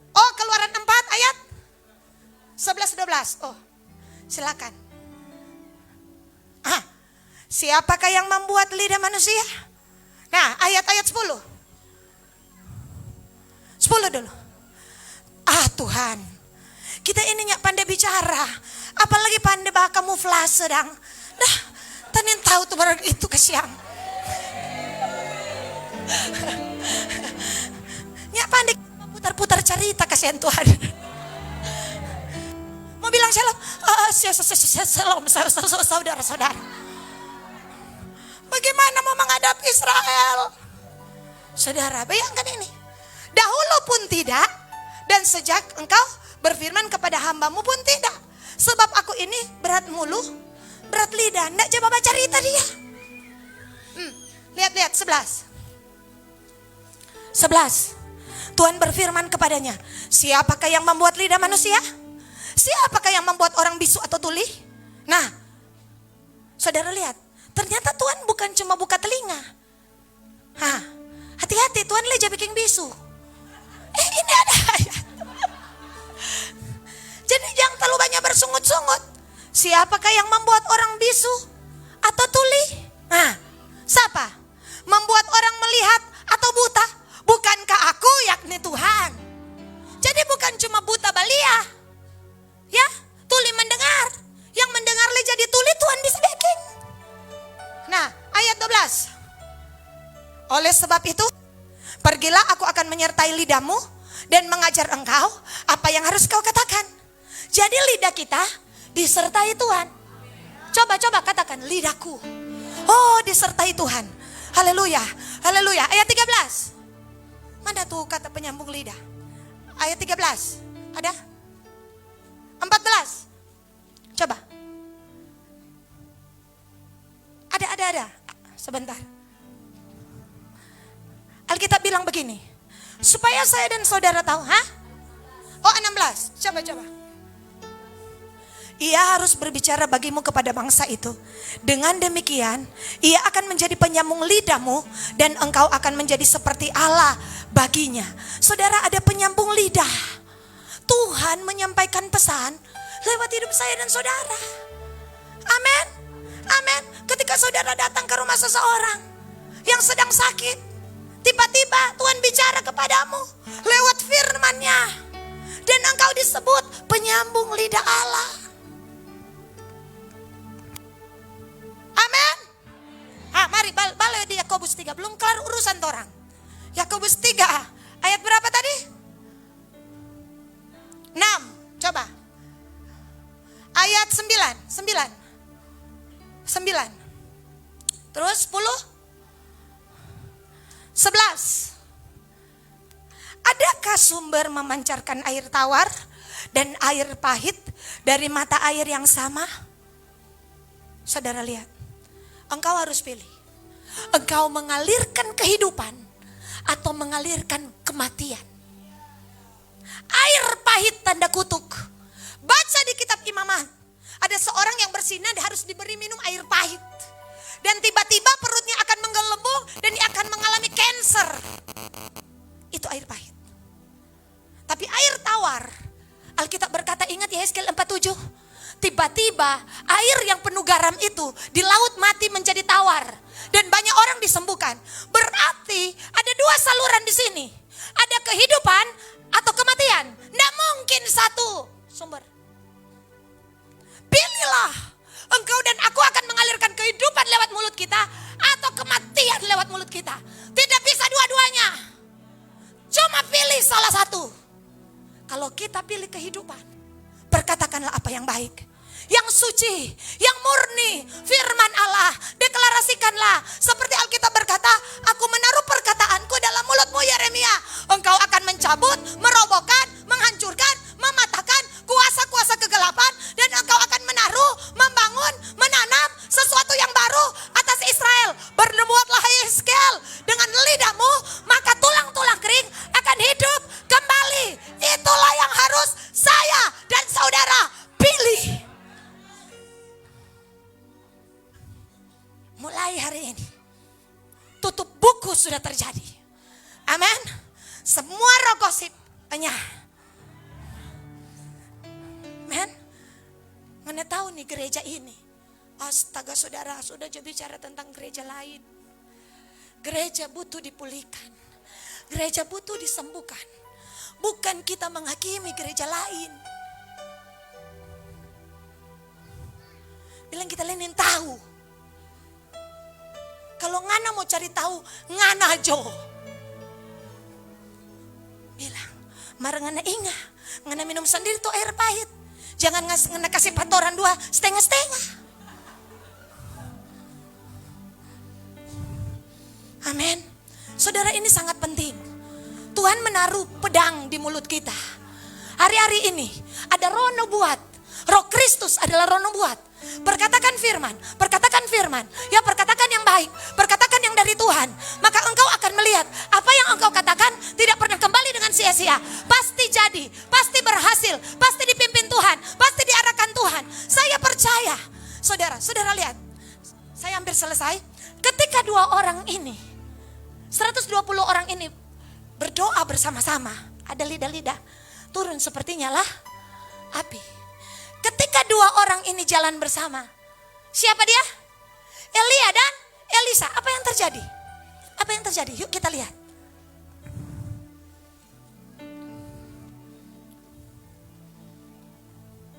Oh, Keluaran 4 ayat 11-12. Oh, silakan. Siapakah yang membuat lidah manusia? Nah, ayat-ayat 10. 10 dulu. Tuhan, kita ini nggak pandai bicara, apalagi pandai bah kamuflase dang. Dah, tanin tahu tuh baru itu kesiang. Nggak pandai putar-putar cerita kasihan Tuhan. Mau bilang shalom, shalom saudara-saudara. Bagaimana mau menghadapi Israel? Saudara, bayangkan ini. Dahulu pun tidak, dan sejak engkau berfirman kepada hambamu pun tidak. Sebab aku ini berat mulu, berat lidah. Nggak coba baca cerita dia. Lihat 11. Tuhan berfirman kepadanya, siapakah yang membuat lidah manusia? Siapakah yang membuat orang bisu atau tuli? Nah, saudara lihat, ternyata Tuhan bukan cuma buka telinga. Hati-hati, Tuhan leja bikin bisu. Ini ada ayat. Jadi jangan terlalu banyak bersungut-sungut. Siapakah yang membuat orang bisu atau tuli? Siapa? Membuat orang melihat atau buta? Bukankah aku yakni Tuhan? Jadi bukan cuma buta balia. Ya, tuli mendengar. Yang mendengar le jadi tuli, Tuhan bisa bikin. Nah, ayat 12. Oleh sebab itu, pergilah, aku akan menyertai lidahmu dan mengajar engkau apa yang harus kau katakan. Jadi lidah kita disertai Tuhan. Coba katakan, lidahku. Oh, disertai Tuhan. Haleluya, haleluya. Ayat 13. Mana tuh kata penyambung lidah? Ayat 13. Ada? 14. Coba. Ada. Sebentar. Alkitab bilang begini, supaya saya dan saudara tahu, Oh, 16. Coba. Ia harus berbicara bagimu kepada bangsa itu. Dengan demikian, ia akan menjadi penyambung lidahmu dan engkau akan menjadi seperti Allah baginya. Saudara, ada penyambung lidah. Tuhan menyampaikan pesan lewat hidup saya dan saudara. Amin. Amin. Ketika saudara datang ke rumah seseorang yang sedang sakit, tiba-tiba Tuhan bicara kepadamu lewat firman-Nya. Dan engkau disebut penyambung lidah Allah. Amin. Mari balik di Yakobus 3. Belum kelar urusan orang. Yakobus 3 ayat berapa tadi? 6. Coba. Ayat 9. Terus 10. 11. Adakah sumber memancarkan air tawar dan air pahit dari mata air yang sama? Saudara lihat, engkau harus pilih. Engkau mengalirkan kehidupan atau mengalirkan kematian. Air pahit tanda kutuk. Baca di kitab Imamat. Ada seorang yang bersinah harus diberi minum air pahit. Dan tiba-tiba perutnya akan menggelembung dan dia akan mengalami cancer. Itu air pahit. Tapi air tawar, Alkitab berkata, ingat Yehezkiel 47. Tiba-tiba air yang penuh garam itu di laut mati menjadi tawar. Dan banyak orang disembuhkan. Berarti ada dua saluran di sini. Ada kehidupan atau kematian. Tidak mungkin satu sumber. Pilihlah, engkau dan aku akan mengalirkan kehidupan lewat mulut kita atau kematian lewat mulut kita. Tidak bisa dua-duanya. Cuma pilih salah satu. Kalau kita pilih kehidupan, berkatakanlah apa yang baik, yang suci, yang murni, firman Allah, deklarasikanlah. Seperti Alkitab berkata, aku menaruh perkataanku dalam mulutmu Yeremia. Engkau akan mencabut, merobohkan, menghancurkan, mematahkan kuasa-kuasa kegelapan. Dan engkau akan menaruh, membangun, menanam sesuatu yang baru atas Israel. Bernubuatlah Yehezkiel dengan lidahmu, maka tulang-tulang kering akan hidup kembali. Itulah yang harus saya dan saudara pilih. Mulai hari ini, tutup buku sudah terjadi. Amin. Semua roh gosip enyah. Amin. Mana tahu nih gereja ini. Astaga saudara, sudah bicara tentang gereja lain. Gereja butuh dipulihkan. Gereja butuh disembuhkan. Bukan kita menghakimi gereja lain. Bilang kita lain yang tahu. Kalau ngana mau cari tahu, ngana aja. Bilang, mari ngana ingat, ngana minum sendiri tuh air pahit. Jangan ngana kasih patoran dua, setengah-setengah. Amin. Saudara, ini sangat penting. Tuhan menaruh pedang di mulut kita. Hari-hari ini ada roh nubuat. Roh Kristus adalah roh nubuat. Perkatakan firman, ya perkatakan yang baik, perkatakan yang dari Tuhan. Maka engkau akan melihat apa yang engkau katakan tidak pernah kembali dengan sia-sia. Pasti jadi, pasti berhasil, pasti dipimpin Tuhan, pasti diarahkan Tuhan. Saya percaya. Saudara lihat, saya hampir selesai. Ketika 2 orang ini, 120 orang ini berdoa bersama-sama, ada lidah-lidah turun seperti nyala api. Ketika 2 orang ini jalan bersama, siapa dia? Elia dan Elisa. Apa yang terjadi? Apa yang terjadi? Yuk kita lihat.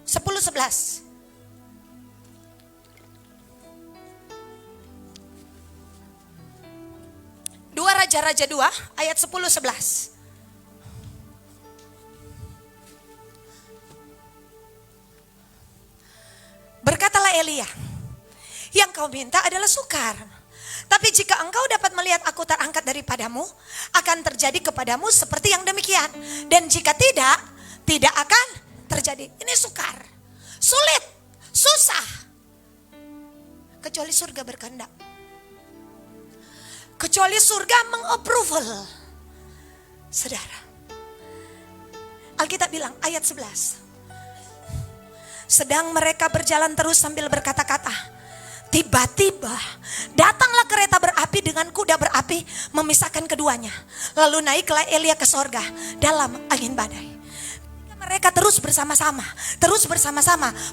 Sepuluh 11. Dua Raja-Raja 2 ayat 10-11. Berkatalah Elia, yang kau minta adalah sukar. Tapi jika engkau dapat melihat aku terangkat daripadamu, akan terjadi kepadamu seperti yang demikian. Dan jika tidak akan terjadi. Ini sukar, sulit, susah. Kecuali surga berkehendak. Kecuali surga mengapproval. Saudara, Alkitab bilang ayat 11. Sedang mereka berjalan terus sambil berkata-kata, tiba-tiba datanglah kereta berapi dengan kuda berapi memisahkan keduanya. Lalu naiklah Elia ke sorga dalam angin badai. Mereka terus bersama-sama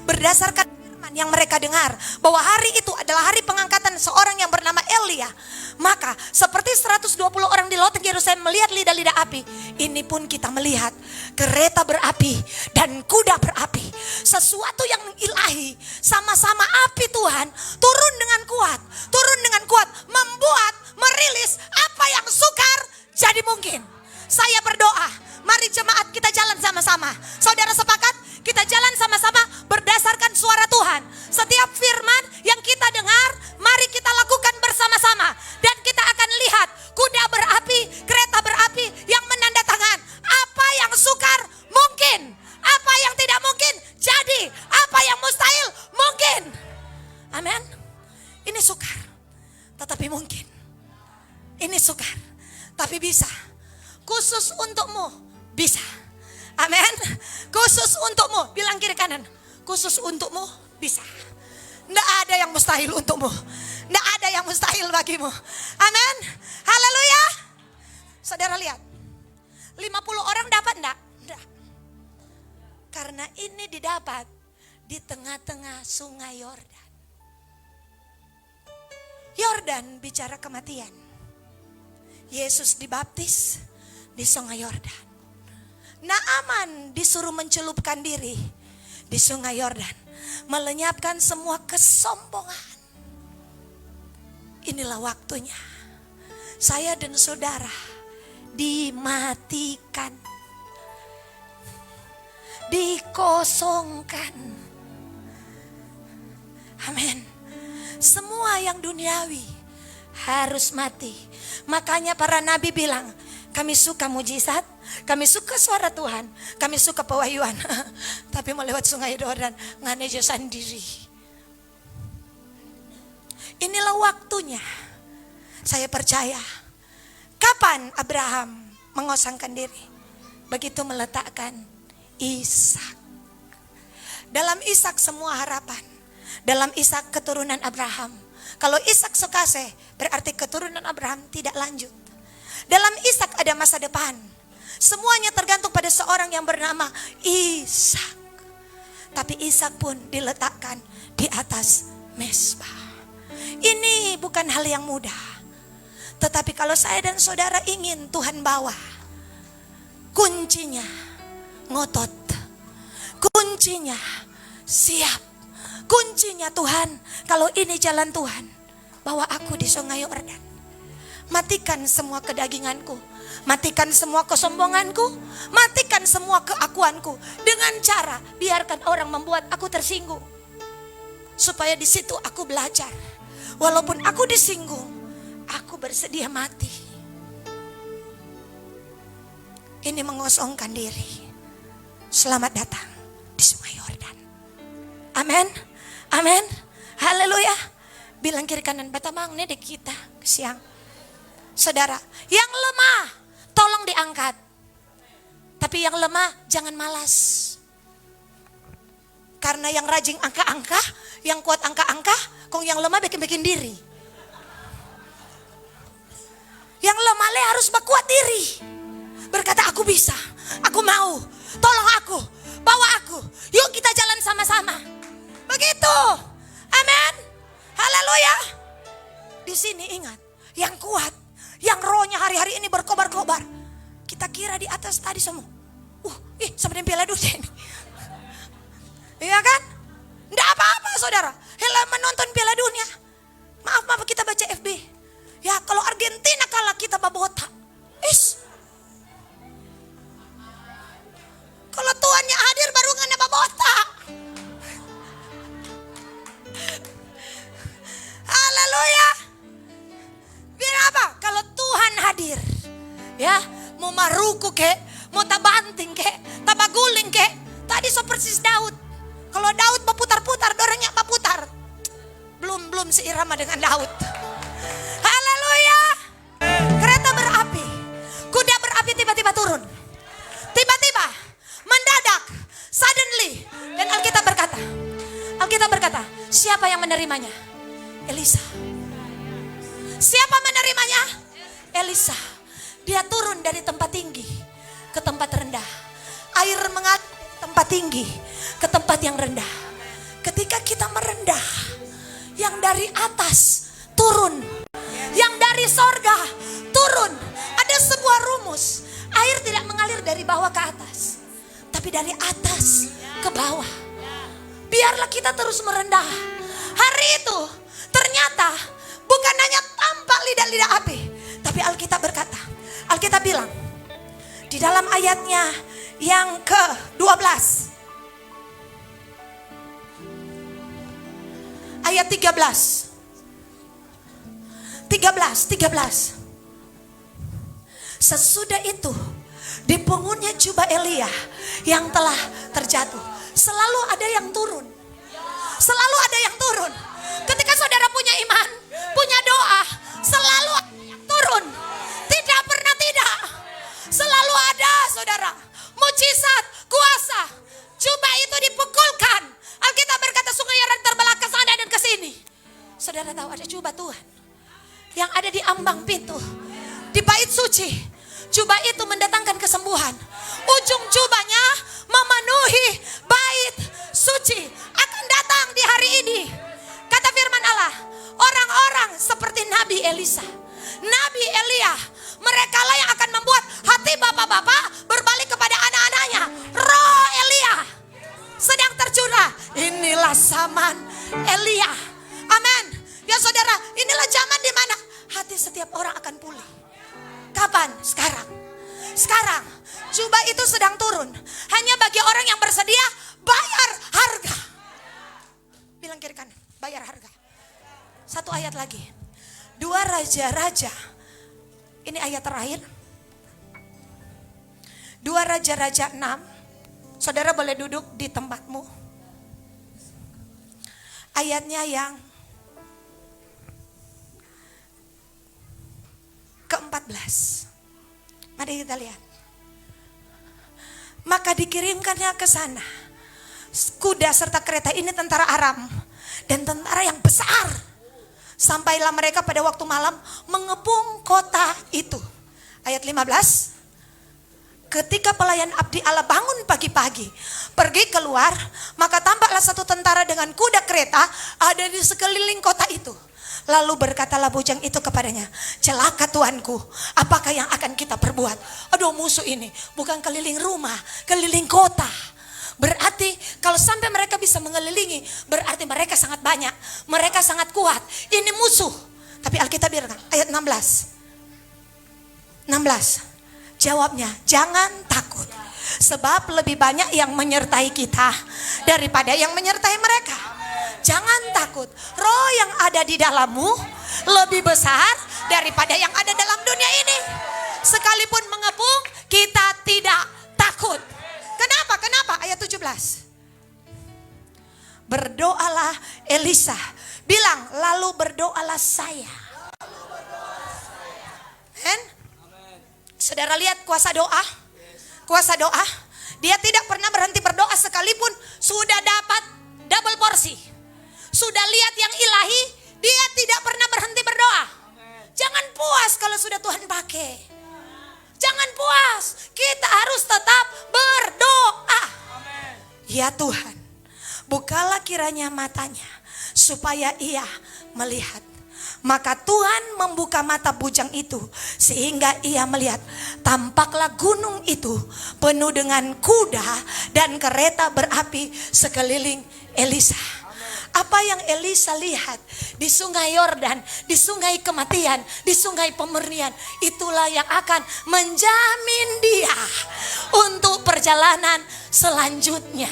berdasarkan firman yang mereka dengar bahwa hari itu adalah hari pengangkatan seorang yang bernama Elia. Maka seperti 120 orang di loteng Yerusalem melihat lidah-lidah api, ini pun kita melihat kereta berapi dan kuda berapi. Sesuatu yang ilahi, sama-sama api Tuhan turun dengan kuat, membuat, merilis apa yang sukar jadi mungkin. Saya berdoa, mari jemaat kita jalan sama-sama. Saudara sepakat? Kita jalan sama-sama berdasarkan suara Tuhan. Setiap firman yang kita dengar, mari kita lakukan bersama-sama. Dan kita akan lihat kuda berapi, kereta berapi yang menandatangan apa yang sukar mungkin, apa yang tidak mungkin jadi, apa yang mustahil mungkin. Amin. Ini sukar, tetapi mungkin. Ini sukar, tapi bisa. Khusus untukmu, bisa. Amin. Khusus untukmu. Bilang kiri kanan. Khusus untukmu bisa. Nggak ada yang mustahil untukmu. Nggak ada yang mustahil bagimu. Amin. Haleluya. Saudara lihat. 50 orang dapat enggak? Enggak. Karena ini didapat di tengah-tengah sungai Yordan. Yordan bicara kematian. Yesus dibaptis di sungai Yordan. Naaman disuruh mencelupkan diri di sungai Yordan. Melenyapkan semua kesombongan. Inilah waktunya. Saya dan saudara dimatikan. Dikosongkan. Amin. Semua yang duniawi harus mati. Makanya para nabi bilang, kami suka mujizat, kami suka suara Tuhan, kami suka pewahyuan. Tapi mau lewat sungai Yordan, nganejo sendiri. Inilah waktunya. Saya percaya. Kapan Abraham mengosongkan diri? Begitu meletakkan Ishak. Dalam Ishak semua harapan. Dalam Ishak keturunan Abraham. Kalau Ishak sekasih, berarti keturunan Abraham tidak lanjut. Dalam Ishak ada masa depan. Semuanya tergantung pada seorang yang bernama Ishak. Tapi Ishak pun diletakkan di atas mezbah. Ini bukan hal yang mudah. Tetapi kalau saya dan saudara ingin Tuhan bawa, kuncinya ngotot. Kuncinya siap. Kuncinya Tuhan, kalau ini jalan Tuhan, bawa aku di sungai Yordan. Matikan semua kedaginganku, matikan semua kesombonganku, matikan semua keakuanku. Dengan cara biarkan orang membuat aku tersinggung. Supaya di situ aku belajar. Walaupun aku disinggung, aku bersedia mati. Ini mengosongkan diri. Selamat datang di sungai Yordan. Amin. Amin. Haleluya. Bilang kiri kanan, batamang nih dek kita siang. Saudara, yang lemah tolong diangkat. Tapi yang lemah jangan malas. Karena yang rajin angka-angka, yang kuat angka-angka, kong yang lemah bikin-bikin diri. Yang lemah le harus berkuat diri. Berkata aku bisa, aku mau, tolong aku, bawa aku. Yuk kita jalan sama-sama. Begitu. Amin. Haleluya. Di sini ingat, yang kuat, yang rohnya hari-hari ini berkobar-kobar. Kita kira di atas tadi semua. Sampai Piala Dunia ini. Iya kan? Enggak apa-apa saudara. Hela menonton Piala Dunia. Maaf kita baca FB. Ya kalau Argentina kalah kita babota. Kalau Tuhannya hadir baru ngana babota. Haleluya. Biar apa? Kalau Tuhan hadir, ya, mau maruku kek, mau tabanting kek, tabaguling kek. Tadi so persis Daud. Kalau Daud berputar-putar, dorangnya berputar. Belum seirama dengan Daud. Haleluya. Kereta berapi, kuda berapi tiba-tiba turun. Tiba-tiba, mendadak, suddenly. Dan Alkitab berkata, siapa yang menerimanya? Elisa. Siapa menerimanya? Elisa. Dia turun dari tempat tinggi ke tempat rendah. Air mengalir dari tempat tinggi ke tempat yang rendah. Ketika kita merendah, yang dari atas turun, yang dari sorga turun. Ada sebuah rumus. Air tidak mengalir dari bawah ke atas, tapi dari atas ke bawah. Biarlah kita terus merendah. Hari itu ternyata bukan hanya tampak lidah-lidah api, tapi Alkitab berkata, Alkitab bilang di dalam ayatnya yang ke-12, ayat 13. Sesudah itu dipungunnya jubah Elia yang telah terjatuh. Selalu ada yang turun. Selalu ada yang turun. Ketika saudara punya iman, punya doa, selalu ada yang turun. Tidak pernah tidak. Selalu ada saudara. Mujizat, yang ada di ambang pintu, di bait suci. Jubah itu mendatangkan kesembuhan. Ujung jubahnya memenuhi bait suci akan datang di hari ini. Kata firman Allah, orang-orang seperti Nabi Elisa, Nabi Elia, mereka lah yang akan membuat hati bapak-bapak berbalik kepada anak-anaknya. Roh Elia sedang tercurah. Inilah zaman Elia. Amin. Ya saudara, inilah zaman di mana hati setiap orang akan pulih. Kapan? Sekarang. Sekarang. Jubah itu sedang turun. Hanya bagi orang yang bersedia bayar harga. Bilang kiri kanan, bayar harga. Satu ayat lagi. 2 Raja-Raja. Ini ayat terakhir. 2 Raja-Raja 6. Saudara boleh duduk di tempatmu. Ayatnya yang ke-14. Mari kita lihat. Maka dikirimkannya ke sana kuda serta kereta, ini tentara Aram dan tentara yang besar. Sampailah mereka pada waktu malam mengepung kota itu. Ayat 15. Ketika pelayan abdi Allah bangun pagi-pagi, pergi keluar, maka tampaklah satu tentara dengan kuda kereta ada di sekeliling kota itu. Lalu berkatalah bujang itu kepadanya, celaka tuanku, apakah yang akan kita perbuat? Aduh, musuh ini bukan keliling rumah, keliling kota. Berarti kalau sampai mereka bisa mengelilingi, berarti mereka sangat banyak, mereka sangat kuat. Ini musuh. Tapi Alkitab bilang, ayat 16. Jawabnya, jangan takut. Sebab lebih banyak yang menyertai kita daripada yang menyertai mereka. Jangan takut. Roh yang ada di dalammu lebih besar daripada yang ada dalam dunia ini. Sekalipun mengepung, kita tidak takut. Kenapa? Kenapa? Ayat 17. Berdoalah Elisa. Bilang, lalu berdoalah saya. Saudara lihat kuasa doa. Kuasa doa. Dia tidak pernah berhenti berdoa sekalipun sudah dapat double porsi. Sudah lihat yang ilahi, dia tidak pernah berhenti berdoa. Jangan puas kalau sudah Tuhan pakai. Jangan puas, kita harus tetap berdoa. Ya Tuhan, bukalah kiranya matanya supaya ia melihat. Maka Tuhan membuka mata bujang itu sehingga ia melihat. Tampaklah gunung itu penuh dengan kuda dan kereta berapi sekeliling Elisa. Apa yang Elisa lihat di sungai Yordan, di sungai kematian, di sungai pemurnian, itulah yang akan menjamin dia untuk perjalanan selanjutnya.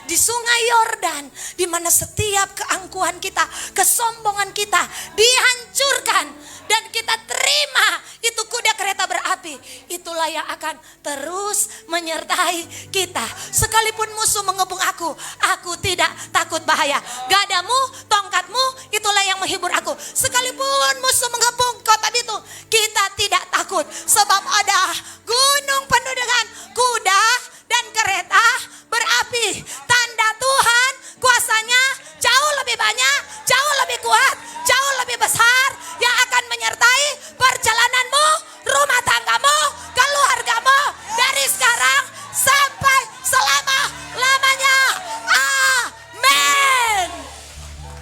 Di sungai Yordan, di mana setiap keangkuhan kita, kesombongan kita dihancurkan dan kita terima itu kuda kereta berapi. Itulah yang akan terus menyertai kita. Sekalipun musuh mengepung aku tidak takut bahaya. Gadamu, tongkatmu, itulah yang menghibur aku. Sekalipun musuh mengepung kota itu, kita tidak takut. Sebab ada gunung penuh dengan kuda dan kereta berapi. Tanda Tuhan, kuasanya jauh lebih banyak, jauh lebih kuat, jauh lebih besar, yang akan menyertai perjalananmu, rumah tanggamu, keluargamu dari sekarang sampai selama-lamanya. Amin.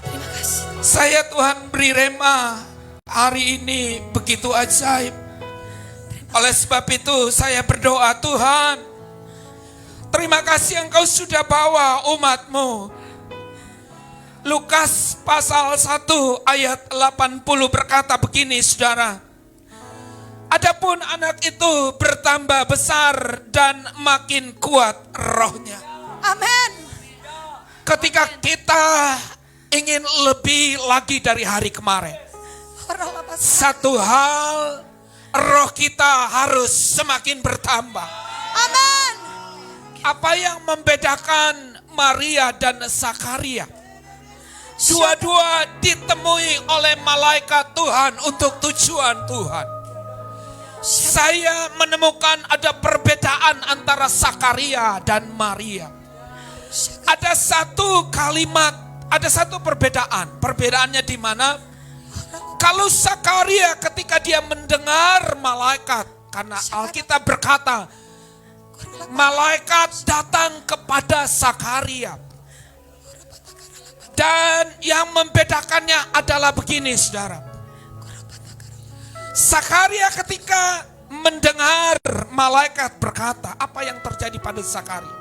Terima kasih. Saya Tuhan beri rema hari ini begitu ajaib. Oleh sebab itu saya berdoa, Tuhan, terima kasih Engkau sudah bawa umat-Mu. Lukas pasal 1 ayat 80 berkata begini, saudara. Adapun anak itu bertambah besar dan makin kuat rohnya. Amin. Ketika kita ingin lebih lagi dari hari kemarin, satu hal, roh kita harus semakin bertambah. Amin. Apa yang membedakan Maria dan Zakaria? Dua-dua ditemui oleh malaikat Tuhan untuk tujuan Tuhan. Saya menemukan ada perbedaan antara Zakaria dan Maria. Ada satu kalimat, ada satu perbedaan. Perbedaannya di mana? Kalau Sakaria ketika dia mendengar malaikat, karena Alkitab berkata, malaikat datang kepada Sakaria. Dan yang membedakannya adalah begini, saudara. Sakaria ketika mendengar malaikat berkata, apa yang terjadi pada Sakaria?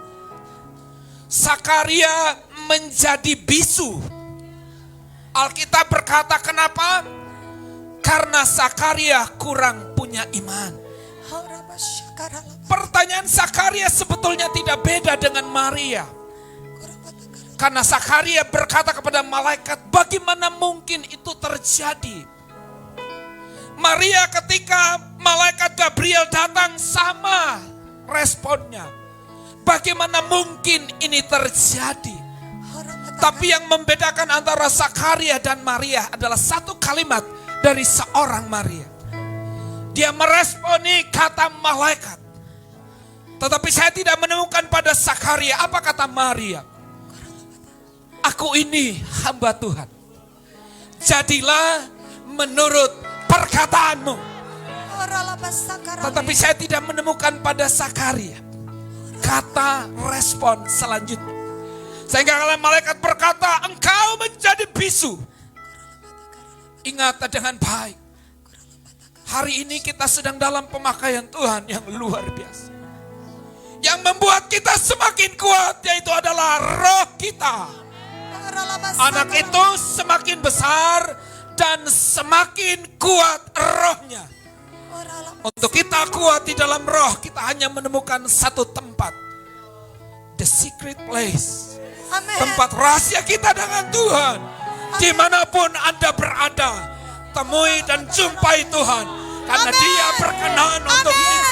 Sakaria menjadi bisu. Alkitab berkata kenapa? Karena Sakaria kurang punya iman. Pertanyaan Sakaria sebetulnya tidak beda dengan Maria. Karena Sakaria berkata kepada malaikat, bagaimana mungkin itu terjadi? Maria ketika malaikat Gabriel datang sama responnya. Bagaimana mungkin ini terjadi? Tapi yang membedakan antara Sakaria dan Maria adalah satu kalimat dari seorang Maria. Dia meresponi kata malaikat. Tetapi saya tidak menemukan pada Sakaria. Apa kata Maria? Aku ini hamba Tuhan. Jadilah menurut perkataanmu. Tetapi saya tidak menemukan pada Sakaria kata respon selanjutnya. Sehingga kalau malaikat berkata, engkau menjadi bisu. Ingat dengan baik. Hari ini kita sedang dalam pemakaian Tuhan yang luar biasa. Yang membuat kita semakin kuat, yaitu adalah roh kita. Anak itu semakin besar dan semakin kuat rohnya. Untuk kita kuat di dalam roh, kita hanya menemukan satu tempat. The secret place. Amen. Tempat rahasia kita dengan Tuhan. Dimanapun Anda berada, temui dan jumpai Tuhan. Karena Dia berkenan untuk hidup